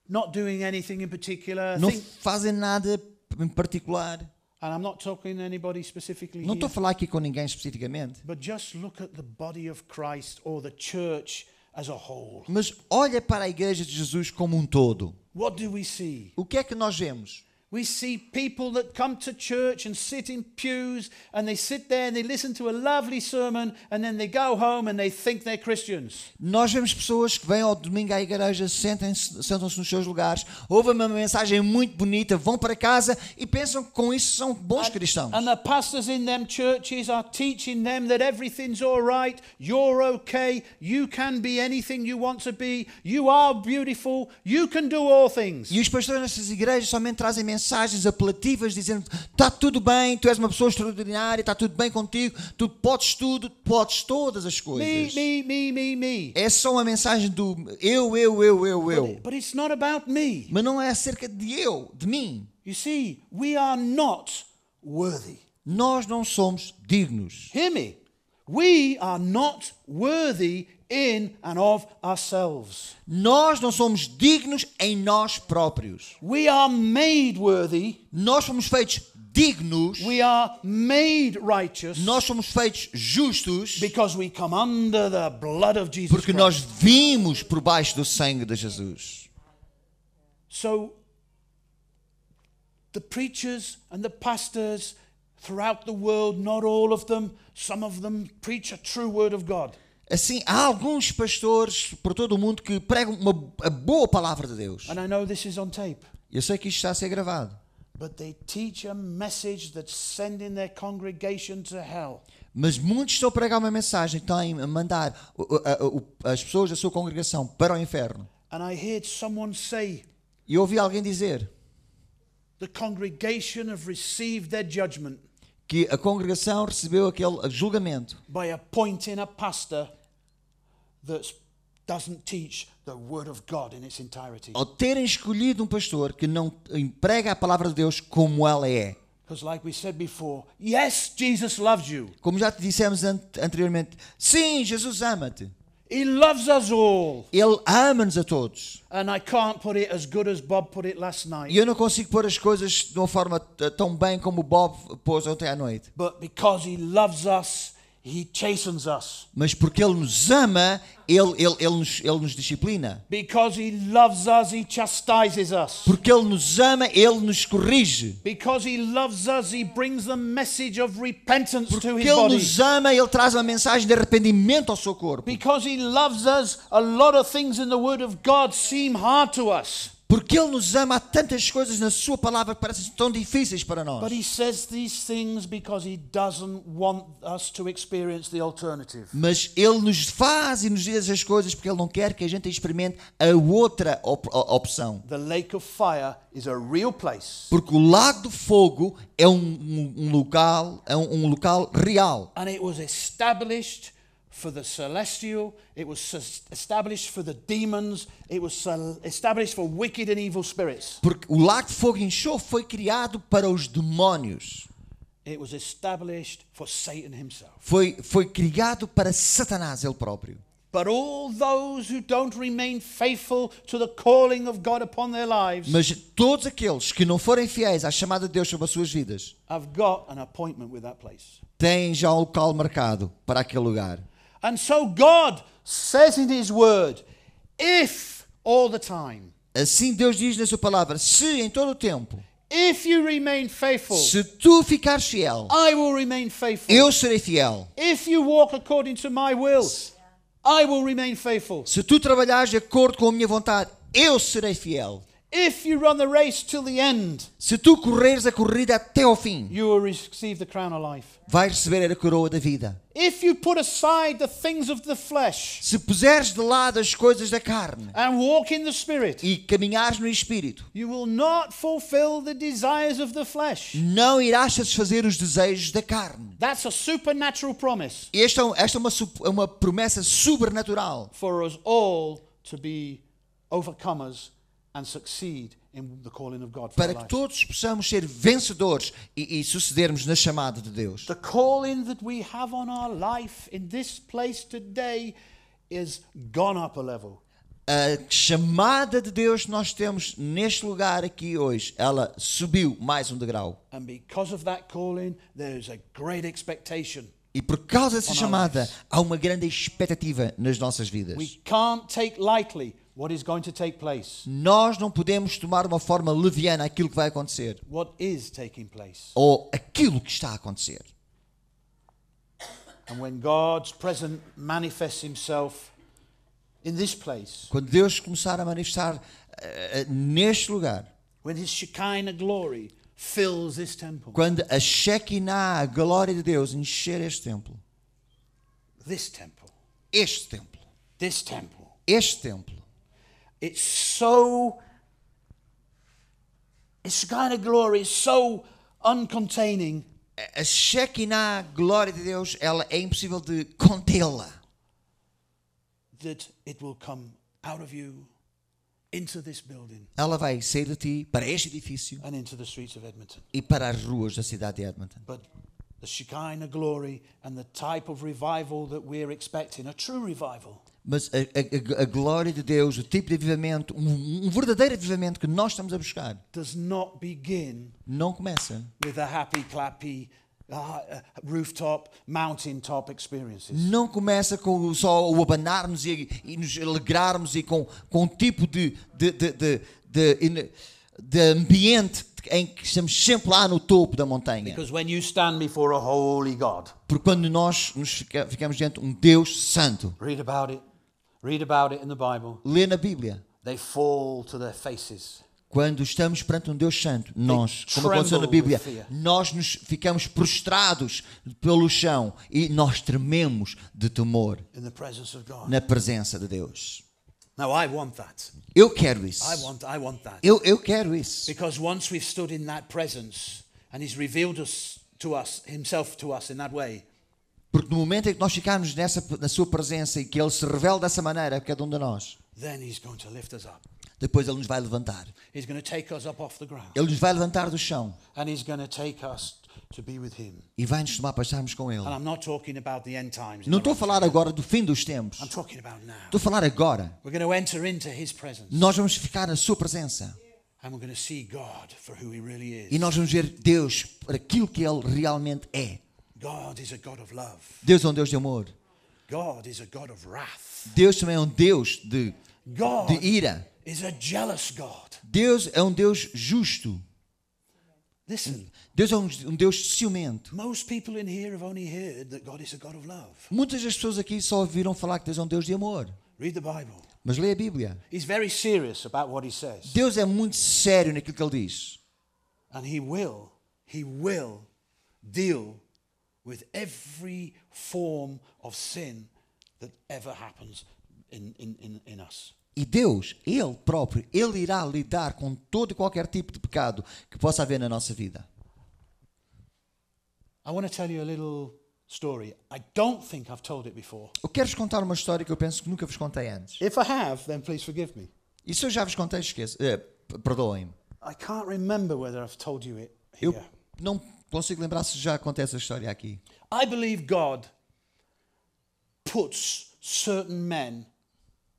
not doing anything in particular. não fazem nada em particular. And I'm not talking to anybody specifically Não here, estou a falar aqui com ninguém especificamente. but just look at the body of Christ or the church as a whole. Mas olha para a igreja de Jesus como um todo. What do we see? O que é que nós vemos? We see people that come to church and sit in pews and they sit there and they listen to a lovely sermon and then they go home and they think they're Christians. Nós vemos pessoas que vêm ao domingo à igreja, sentam-se nos seus lugares, ouvem uma mensagem muito bonita, vão para casa e pensam que com isso são bons cristãos. And the pastors in them churches are teaching them that everything's all right, you're okay, you can be anything you want to be, you are beautiful, you can do all things. E os pastores nessas igrejas somente trazem mensagens apelativas dizendo: está tudo bem, tu és uma pessoa extraordinária, está tudo bem contigo, tu podes tudo, podes todas as coisas. Me. É só uma mensagem do eu. But it's not about me. Mas não é acerca de mim. You see, we are not worthy. Nós não somos dignos. Hear me. We are not worthy in and of ourselves. Nós não somos dignos em nós próprios. We are made worthy. Nós fomos feitos dignos. We are made righteous. Nós somos feitos justos Because we come under the blood of Jesus porque Christ. nós vimos por baixo do sangue de Jesus. So, the preachers and the pastors throughout the world, not all of them, some of them preach a true word of God. Assim, há alguns pastores por todo o mundo que pregam a boa palavra de Deus. And I know this is on tape. Eu sei que isto está a ser gravado. But they teach a message that's sending their congregation to hell. Mas muitos estão a pregar uma mensagem que estão a mandar as pessoas da sua congregação para o inferno. And I heard someone say, E ouvi alguém dizer the congregation have received their judgment que a congregação recebeu aquele julgamento by appointing a pastor that doesn't teach the word of God in its entirety. ao terem escolhido um pastor que não prega a palavra de Deus como ela é. Because like we said before, yes, Jesus loves you. Como já te dissemos anteriormente, sim, Jesus ama-te. He loves us all. Ele ama-nos a todos. And I can't put it as good as Bob put it last night. E eu não consigo pôr as coisas de uma forma tão bem como o Bob pôs ontem à noite. But because he loves us, he chastens us. Mas porque Ele nos ama, Ele nos disciplina. Because he loves us, he chastises us. Porque Ele nos ama, Ele nos corrige. Because he loves us, he brings the message of repentance to Porque his Ele body. nos ama, Ele traz uma mensagem de arrependimento ao seu corpo. Because he loves us, a lot of things in the Word of God seem hard to us. Porque Ele nos ama, há tantas coisas na sua palavra que parecem tão difíceis para nós. But he says these things because he doesn't want us to experience the alternative. Mas Ele nos faz e nos diz as coisas porque Ele não quer que a gente experimente a outra opção. The lake of fire is a real place. Porque o lago do fogo é um local real. And it was established for the celestial, it was established for the demons, it was established for wicked and evil spirits. Porque o lago de fogo e enxofre foi criado para os demónios. It was established for Satan himself. Foi criado para Satanás ele próprio. But all those who don't remain faithful to the calling of God upon their lives Mas todos aqueles que não forem fiéis à chamada de Deus sobre as suas vidas have got an appointment with that place. têm já um local marcado para aquele lugar. And so God says in his word, if all the time, Assim Deus diz na sua palavra, se em todo o tempo, if you remain faithful, se tu ficares fiel, I will remain faithful. eu serei fiel. If you walk according to my will, I will remain faithful. Se tu trabalhares de acordo com a minha vontade, eu serei fiel. If you run the race till the end, Se tu correres a corrida até ao fim, you will receive the crown of life. vais receber a coroa da vida. If you put aside the things of the flesh Se puseres de lado as coisas da carne and walk in the Spirit, e caminhares no Espírito, you will not fulfill the desires of the flesh. não irás satisfazer os desejos da carne. That's a supernatural promise Esta é uma promessa sobrenatural for us all to be overcomers and succeed in the calling of God for para our que lives. todos possamos ser vencedores e sucedermos na chamada de Deus. The calling that we have on our life in this place today is gone up a level. A chamada de Deus que nós temos neste lugar aqui hoje, ela subiu mais um degrau. And because of that calling, there's a great expectation. E por causa dessa On our chamada, lives. há uma grande expectativa nas nossas vidas. We can't take lightly what is going to take place. Nós não podemos tomar de uma forma leviana aquilo que vai acontecer. What is taking place. Ou aquilo que está a acontecer. And when God's presence manifests himself in this place, Quando Deus começar a manifestar neste lugar, when his Shekinah glory fills this temple, quando a Shekinah, a glória de Deus, encher este templo, this temple, este templo, this temple, este templo, its Shekinah glory is so uncontaining a Shekinah, a glória de Deus, ela é impossível de contê-la. that it will come out of you into this building Ela vai sair de ti para este edifício and into the streets of Edmonton. e para as ruas da cidade de Edmonton. But the Shekinah glory and the type of revival that we're expecting, a true revival, Mas a glória de Deus, o tipo de avivamento, um verdadeiro avivamento que nós estamos a buscar, does not begin não começa with a happy, clappy, rooftop, mountaintop experiences. Não começa com só o abanarmos e nos alegrarmos e com um tipo de ambiente em que estamos sempre lá no topo da montanha. Because when you stand before a holy God, Porque quando nós ficamos diante de um Deus santo, read about it in the Bible, lê na Bíblia, they fall to their faces. quando estamos perante um Deus santo, nós, como aconteceu na Bíblia, nós nos ficamos prostrados pelo chão e nós trememos de temor In the presence of God. na presença de Deus. Now I want that. Eu quero isso. I want that. Eu quero isso. Because once we've stood in that presence and he's revealed himself to us in that way, Porque no momento em que nós ficarmos na sua presença e que Ele se revela dessa maneira a cada um de nós, then he's going to lift us up. depois Ele nos vai levantar. He's going to take us up off the ground. Ele nos vai levantar do chão And he's going to take us to be with him. e vai nos tomar para estarmos com Ele. And I'm not talking about the end times. Não estou a falar agora do fim dos tempos. I'm talking about now. Estou a falar agora. We're going to enter into his presence. Nós vamos ficar na sua presença. And we're going to see God for who he really is. E nós vamos ver Deus por aquilo que Ele realmente é. God is a God of love. Deus é um Deus de amor. God is a God of wrath. Deus também é um Deus de God ira. is a jealous God. Deus é um Deus justo. Listen, Deus é um Deus ciumento. most people in here have only heard that God is a God of love. Muitas das pessoas aqui só ouviram falar que Deus é um Deus de amor. Read the Bible. Mas lê a Bíblia. He's very serious about what he says. Deus é muito sério naquilo que Ele diz. And he will deal with every form of sin that ever happens in us. E Deus, Ele próprio, Ele irá lidar com todo e qualquer tipo de pecado que possa haver na nossa vida. I want to tell you a little story. I don't think I've told it before. Eu quero-vos contar uma história que eu penso que nunca vos contei antes. If I have, then please forgive me. E se eu já vos contei, perdoem-me. I can't remember whether I've told you it Eu here. não consigo lembrar se já contei essa história aqui. I believe God puts certain men,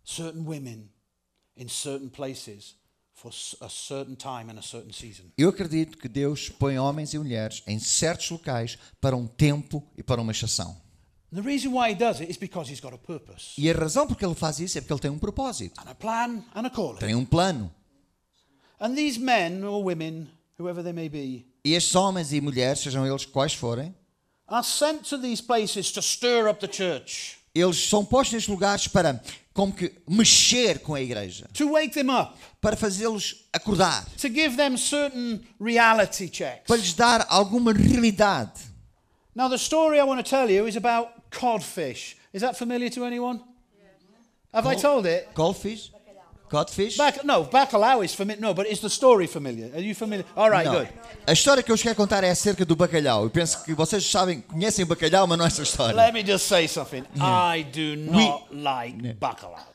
certain women in certain places for a certain time and a certain season. Eu acredito que Deus põe homens e mulheres em certos locais para um tempo e para uma estação. The reason why he does it is because he's got a purpose E a razão porque Ele faz isso é porque Ele tem um propósito, and a plan and a calling. tem um plano. And these men or women, whoever they may be, E estes homens e mulheres, sejam eles quais forem, are sent to these places to stir up the church, eles são postos nestes lugares para, como que, mexer com a igreja, to wake them up, para fazê-los acordar, to give them certain reality checks. para lhes dar alguma realidade. Now, the story I want to tell you is about codfish. Is that familiar to anyone? Have I told it? Goldfish? Codfish? Bacalhau is familiar. No, but is the story familiar? Are you familiar? All right, Não. good. A história que eu vos quero contar é acerca do bacalhau. Eu penso que vocês sabem, conhecem o bacalhau, mas não esta história. Let me just say something. I do not like bacalhau.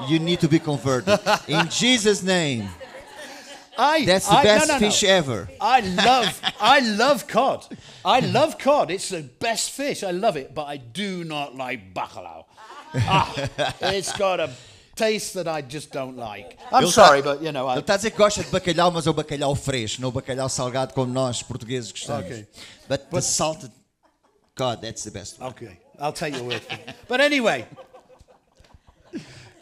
You need to be converted. In Jesus' name. I That's the best fish ever. I love cod. I love cod. It's the best fish. I love it, but I do not like bacalhau. It's got a taste that I just don't like. I'm sorry, but you know. Ele está a dizer que gosta de bacalhau, mas é o bacalhau fresco, não o bacalhau salgado como nós, portugueses, gostamos. Okay. But the salted cod, that's the best one. Okay, I'll take your word for it. But anyway,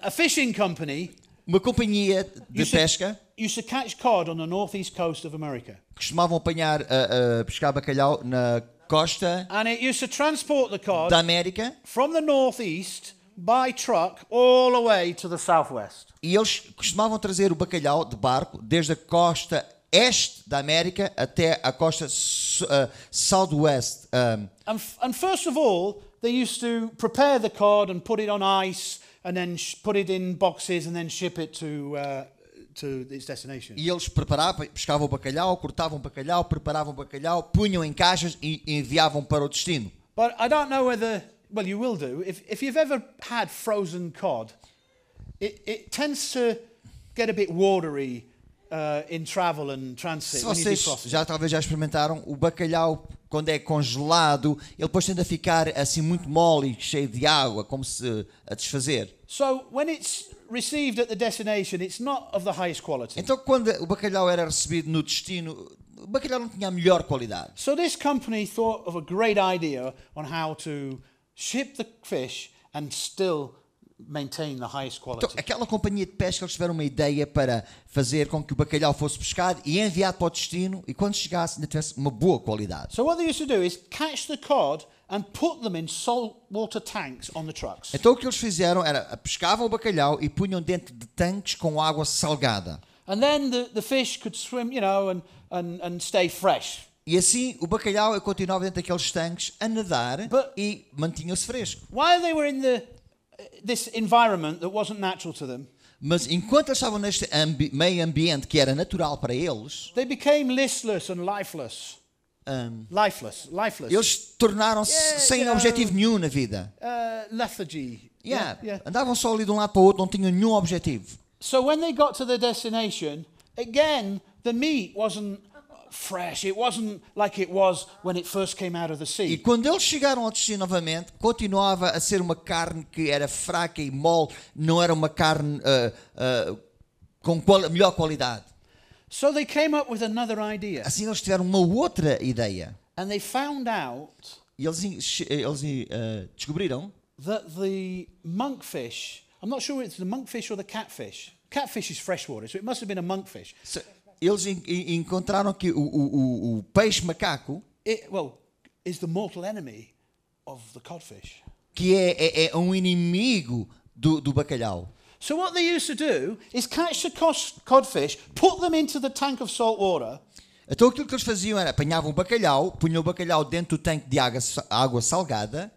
a fishing company Uma companhia de used to, pesca used to catch cod on the northeast coast of America. costumavam apanhar, pescar bacalhau na costa And it used to transport the cod da América from the northeast by truck all the way to the southwest. e eles costumavam trazer o bacalhau de barco desde a costa este da América até a costa southwest. And first of all, they used to prepare the cod and put it on ice and then put it in boxes and then ship it to its destination. E eles preparavam, pescavam o bacalhau, cortavam o bacalhau, preparavam o bacalhau, punham em caixas e enviavam para o destino. But I don't know whether, well, you will do. If you've ever had frozen cod, it tends to get a bit watery in travel and transit. Se when you vocês defrost it. talvez já experimentaram, o bacalhau, quando é congelado, ele depois tende a ficar assim muito mole e cheio de água, como se a desfazer. So when it's received at the destination, it's not of the highest quality. Então, quando o bacalhau era recebido no destino, o bacalhau não tinha a melhor qualidade. So this company thought of a great idea on how to ship the fish and still maintain the highest Então, quality. aquela companhia de pesca, eles tiveram uma ideia para fazer com que o bacalhau fosse pescado e enviado para o destino e quando chegasse ainda tivesse uma boa qualidade. So what they used to do is catch the cod and put them in saltwater tanks on the trucks. Então o que eles fizeram era pescavam o bacalhau e punham dentro de tanques com água salgada. And then the fish could swim, you know, and stay fresh. E assim o bacalhau continuava dentro daqueles tanques a nadar e mantinha-se fresco. While they were in this environment that wasn't natural to them, Mas enquanto eles estavam neste meio ambiente que era natural para eles, they became listless and lifeless. Lifeless. eles tornaram-se sem objetivo nenhum na vida. Lethargy. Yeah. Yeah. Andavam só ali de um lado para o outro, não tinham nenhum objetivo. So when they got to their destination, again, the meat wasn't fresh. It wasn't like it was when it first came out of the E sea. quando eles chegaram ao destino novamente, continuava a ser uma carne que era fraca e mole, não era uma carne com melhor qualidade. So they came up with another idea. Assim eles tiveram uma outra ideia. And they found out E eles descobriram that the monkfish, I'm not sure it's the monkfish or the catfish. Catfish is freshwater, so it must have been a monkfish. eles encontraram que o peixe macaco, Is the mortal enemy of the codfish. que é um inimigo do bacalhau. So what they used to do is catch the codfish, put them into the tank of salt water, Então aquilo que eles faziam era apanhavam o bacalhau, punham o bacalhau dentro do tanque de água salgada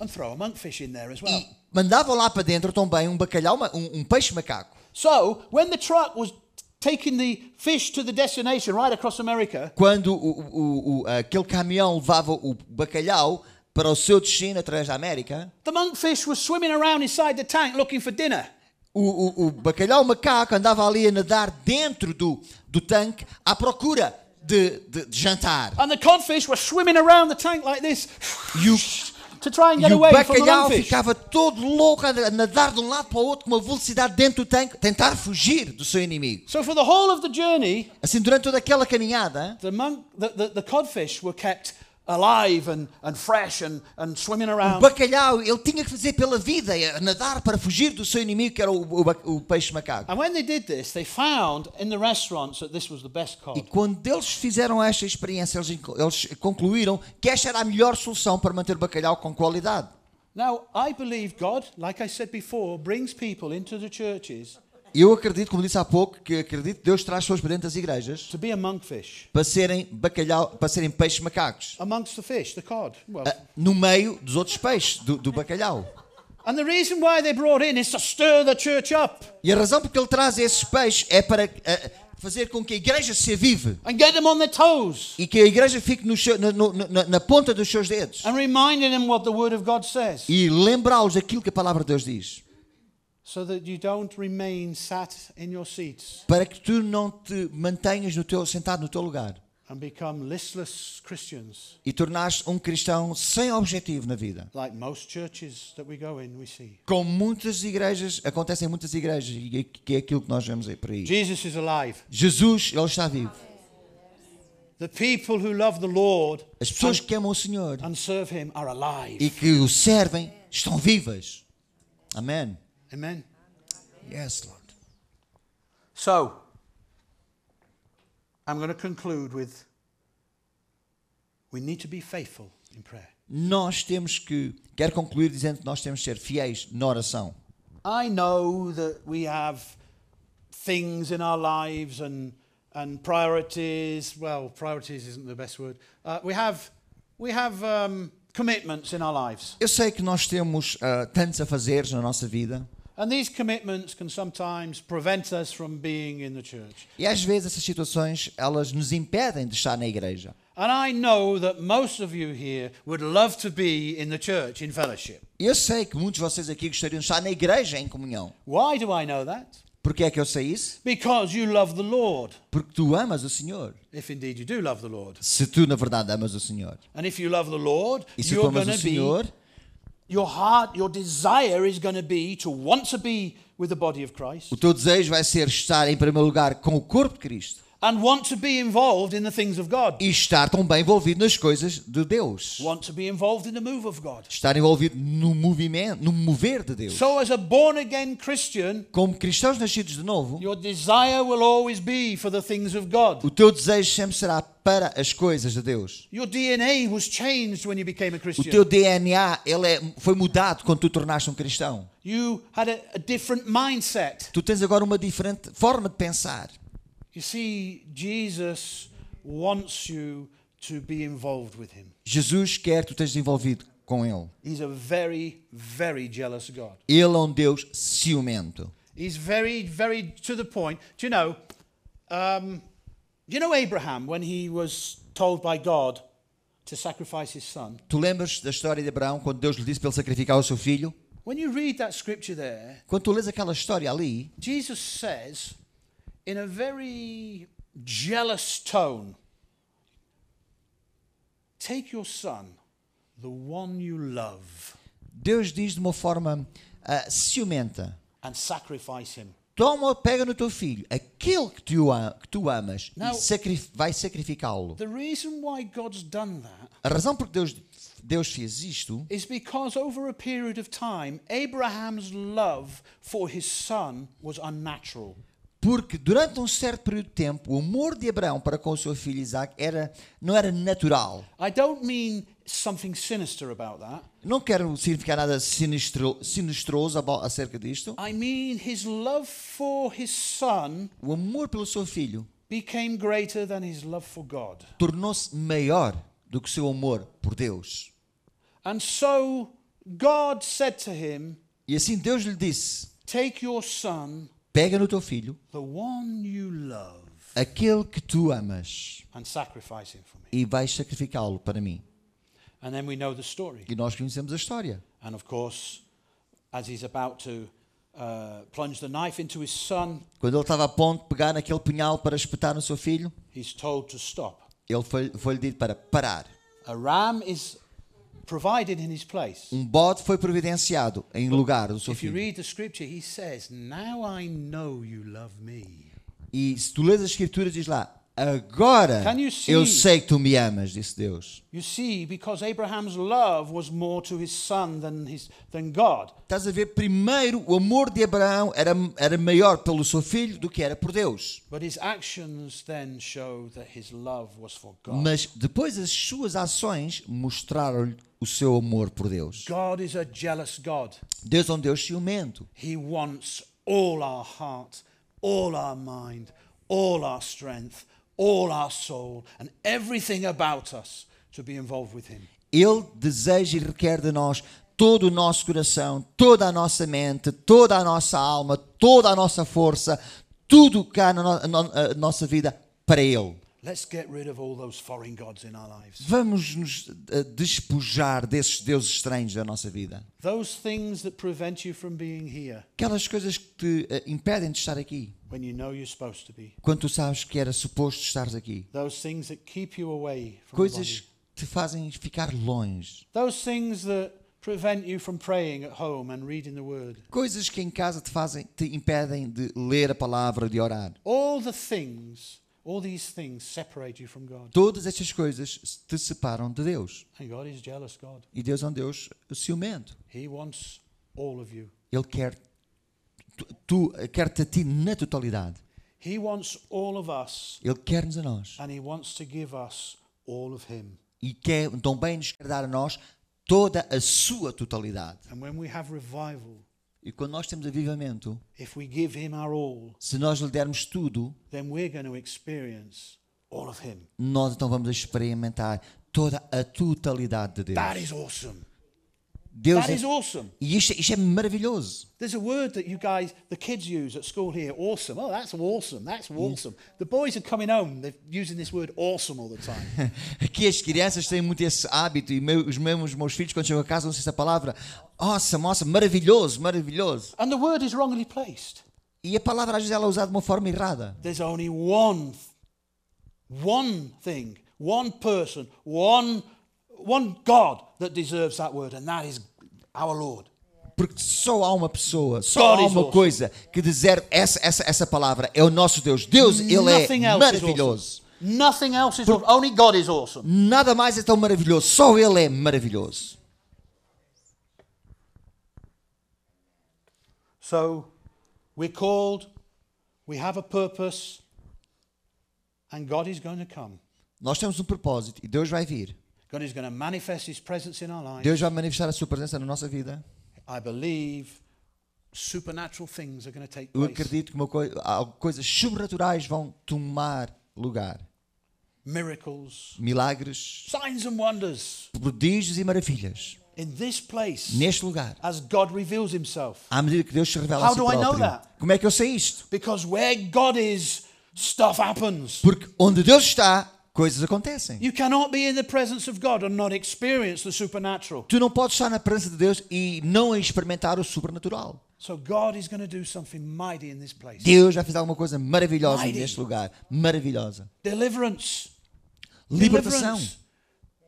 and throw a monkfish in there as well. e mandavam lá para dentro também um bacalhau, um peixe macaco. So when the truck was taking the fish to the destination right across America, Quando aquele caminhão levava o bacalhau para o seu destino através da América, the monkfish was swimming around inside the tank looking for dinner. o bacalhau macaco andava ali a nadar dentro do tanque à procura de jantar. And the codfish were swimming around the tank like this E o, to try and get e o away from the bacalhau monkfish. ficava todo louco a nadar de um lado para o outro com uma velocidade dentro do tanque, tentar fugir do seu inimigo. So for the whole of the journey, Assim, durante toda aquela caminhada, the codfish were kept alive and fresh and swimming o around. bacalhau, ele tinha que fazer pela vida, a nadar para fugir do seu inimigo, que era o peixe macaco. And when they did this, they found in the restaurants that this was the best E cod. quando eles fizeram esta experiência, eles concluíram que esta era a melhor solução para manter o bacalhau com qualidade. Now, I believe God, like I said before, brings people into the churches Eu acredito, como disse há pouco, que acredito que Deus traz pessoas para dentro das igrejas to be a monkfish para serem bacalhau, para serem peixes macacos, amongst the fish, the cod. Well, no meio dos outros peixes, do bacalhau. and the reason why they brought in is to stir the church up E a razão porque ele traz esses peixes é para fazer com que a igreja se avive and get them on their toes e que a igreja fique na ponta dos seus dedos and reminding them what the Word of God says, e lembrá-los daquilo que a palavra de Deus diz, so that you don't remain sat in your seats para que tu não te mantenhas sentado no teu lugar and become listless Christians, e tornares um cristão sem objetivo na vida. like most churches that we go in, we see. Como muitas igrejas, acontecem em muitas igrejas, e que é aquilo que nós vemos aí por aí. Jesus is alive. Jesus, ele está vivo. The people who love the Lord As pessoas que amam o Senhor and serve Him are alive. e que o servem estão vivas. Amém. Amen. Yes, Lord. So, I'm going to conclude with we need to be faithful in prayer. Quero concluir dizendo que nós temos de ser fiéis na oração. I know that we have things in our lives and priorities. Well, priorities isn't the best word. We have commitments in our lives. Eu sei que nós temos tantos afazeres na nossa vida. And these commitments can sometimes prevent us from being in the church. E às vezes essas situações, elas nos impedem de estar na igreja. And I know that most of you here would love to be in the church in fellowship. E eu sei que muitos de vocês aqui gostariam de estar na igreja em comunhão. Why do I know that? Porquê é que eu sei isso? Because you love the Lord. Porque tu amas o Senhor. If indeed you do love the Lord. Se tu, na verdade, amas o Senhor. And if you love the Lord, E se tu you're amas going o to be, Senhor, your heart, your desire is going to be to want to be with the body of Christ o teu desejo vai ser estar em primeiro lugar com o corpo de Cristo. and want to be involved in the things of God. E estar também envolvido nas coisas de Deus. Want to be involved in the move of God. Estar envolvido no movimento, no mover de Deus. So as a born again Christian, Como cristãos nascidos de novo, your desire will always be for the things of God. o teu desejo sempre será para as coisas de Deus. Your DNA was changed when you became a O Christian. teu DNA foi mudado quando tu tornaste um cristão. You had a different mindset. Tu tens agora uma diferente forma de pensar. You see, Jesus wants you to be involved with him. Jesus quer que tu estejas envolvido com Ele. He's a very, very jealous God. Ele é um Deus ciumento. He's very, very to the point. Do you know Abraham, when he was told by God to sacrifice his son? Tu lembras da história de Abraão quando Deus lhe disse para ele sacrificar o seu filho? When you read that scripture there, Quando tu lês aquela história ali, Jesus says, in a very jealous tone, take your son, the one you love, Deus diz de uma forma ciumenta: and sacrifice him. pega no teu filho, aquele que tu amas, Now, e vai sacrificá-lo. The reason why God's done that A razão por que Deus fez isto is because over a period of time, Abraham's love for his son was unnatural. porque durante um certo período de tempo o amor de Abraão para com o seu filho Isaac não era natural. I don't mean something sinister about that. Não quero significar nada sinistroso acerca disto. I mean his love for his son O amor pelo seu filho became greater than his love for God. tornou-se maior do que o seu amor por Deus. And so God said to him, E assim Deus lhe disse: take your son, pega no teu filho, the one you love, aquele que tu amas, and sacrifice him for me. e vais sacrificá-lo para mim. And then we know the story. E nós conhecemos a história. And of course, as he's about to plunge the knife into his son, Quando ele estava a ponto de pegar naquele punhal para espetar no seu filho, he's told to stop. ele foi-lhe dito para parar. A ram is provided in his place. Bode foi providenciado em lugar do seu If you filho. read the scripture, he says, now I know you love me. E se tu lês as escrituras, diz lá: agora Can you see- eu sei que tu me amas, disse Deus. You see, because Abraham's love was more to his son than God. Estás a ver, primeiro o amor de Abraão era maior pelo seu filho do que era por Deus. But his actions then show that his love was for God. Mas depois as suas ações mostraram-lhe o seu amor por Deus. God is a jealous God. Deus é um Deus ciumento. He wants all our heart, all our mind, all our strength, all our soul, and everything about us to be involved with him. Ele deseja e requer de nós todo o nosso coração, toda a nossa mente, toda a nossa alma, toda a nossa força, tudo que há na nossa vida para Ele. Let's get rid of all those foreign gods in our lives. Vamos nos despojar desses deuses estranhos da nossa vida. Those things that prevent you from being here Aquelas coisas que te impedem de estar aqui, when you know you're supposed to be. quando tu sabes que era suposto estares aqui. Those things that keep you away from the Coisas body. que te fazem ficar longe. Those things that prevent you from praying at home and reading the word. Coisas que em casa te impedem de ler a palavra, de orar. All these things separate you from God. Todas estas coisas te separam de Deus. And God is jealous God. E Deus é um Deus ciumento. He wants all of you. Ele quer quer-te a ti na totalidade. He wants all of us, Ele quer-nos a nós. and He wants to give us all of Him. E também nos quer dar a nós toda a sua totalidade. And when we have revival, E quando nós temos avivamento, if we give Him our all, se nós lhe dermos tudo, then we're going to experience all of Him. nós então vamos experimentar toda a totalidade de Deus. That is awesome. Deus That is awesome. E isto é maravilhoso. There's a word that you guys, the kids use at school here, awesome. Oh, that's awesome. That's awesome. The boys are coming home, they're using this word awesome all the time. Aqui as crianças têm muito esse hábito e os meus filhos quando chegam a casa usam essa palavra awesome, awesome, maravilhoso, maravilhoso. And the word is wrongly placed. E a palavra às vezes ela é usada de uma forma errada. There's only one thing, one person, one God that deserves that word, and that is our Lord. Porque só há uma pessoa, só há God is uma awesome. coisa que deserve essa palavra, é o nosso Deus. Deus, Ele Nothing é else maravilhoso. is awesome. Nothing else is awesome. Only God is awesome. Nada mais é tão maravilhoso, só Ele é maravilhoso. So, we're called, we have a purpose, and God is going to come. Nós temos um propósito e Deus vai vir. God is going to manifest His presence in our lives. Deus vai manifestar a sua presença na nossa vida. I believe supernatural things are going to take Eu place. acredito que coisas sobrenaturais vão tomar lugar. Miracles, Milagres, signs and wonders prodígios e maravilhas. in this place Neste lugar, as God reveals Himself. à medida que Deus se revela a How si do I know próprio. that? Como é que eu sei isto? Because where God is, stuff happens. Porque onde Deus está, coisas acontecem. You cannot be in the presence of God and not experience the supernatural. Tu não podes estar na presença de Deus e não experimentar o sobrenatural. So God is going to do something mighty in this place. Deus vai fazer alguma coisa maravilhosa Mighty. neste lugar. Maravilhosa. Deliverance. Libertação.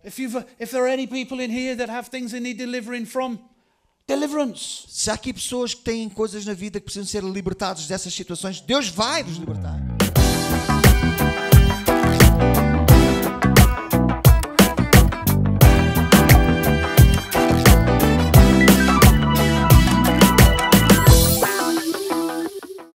If there are any people in here that have things they need delivering from, deliverance. Se há aqui pessoas que têm coisas na vida que precisam ser libertadas dessas situações, Deus vai vos libertar.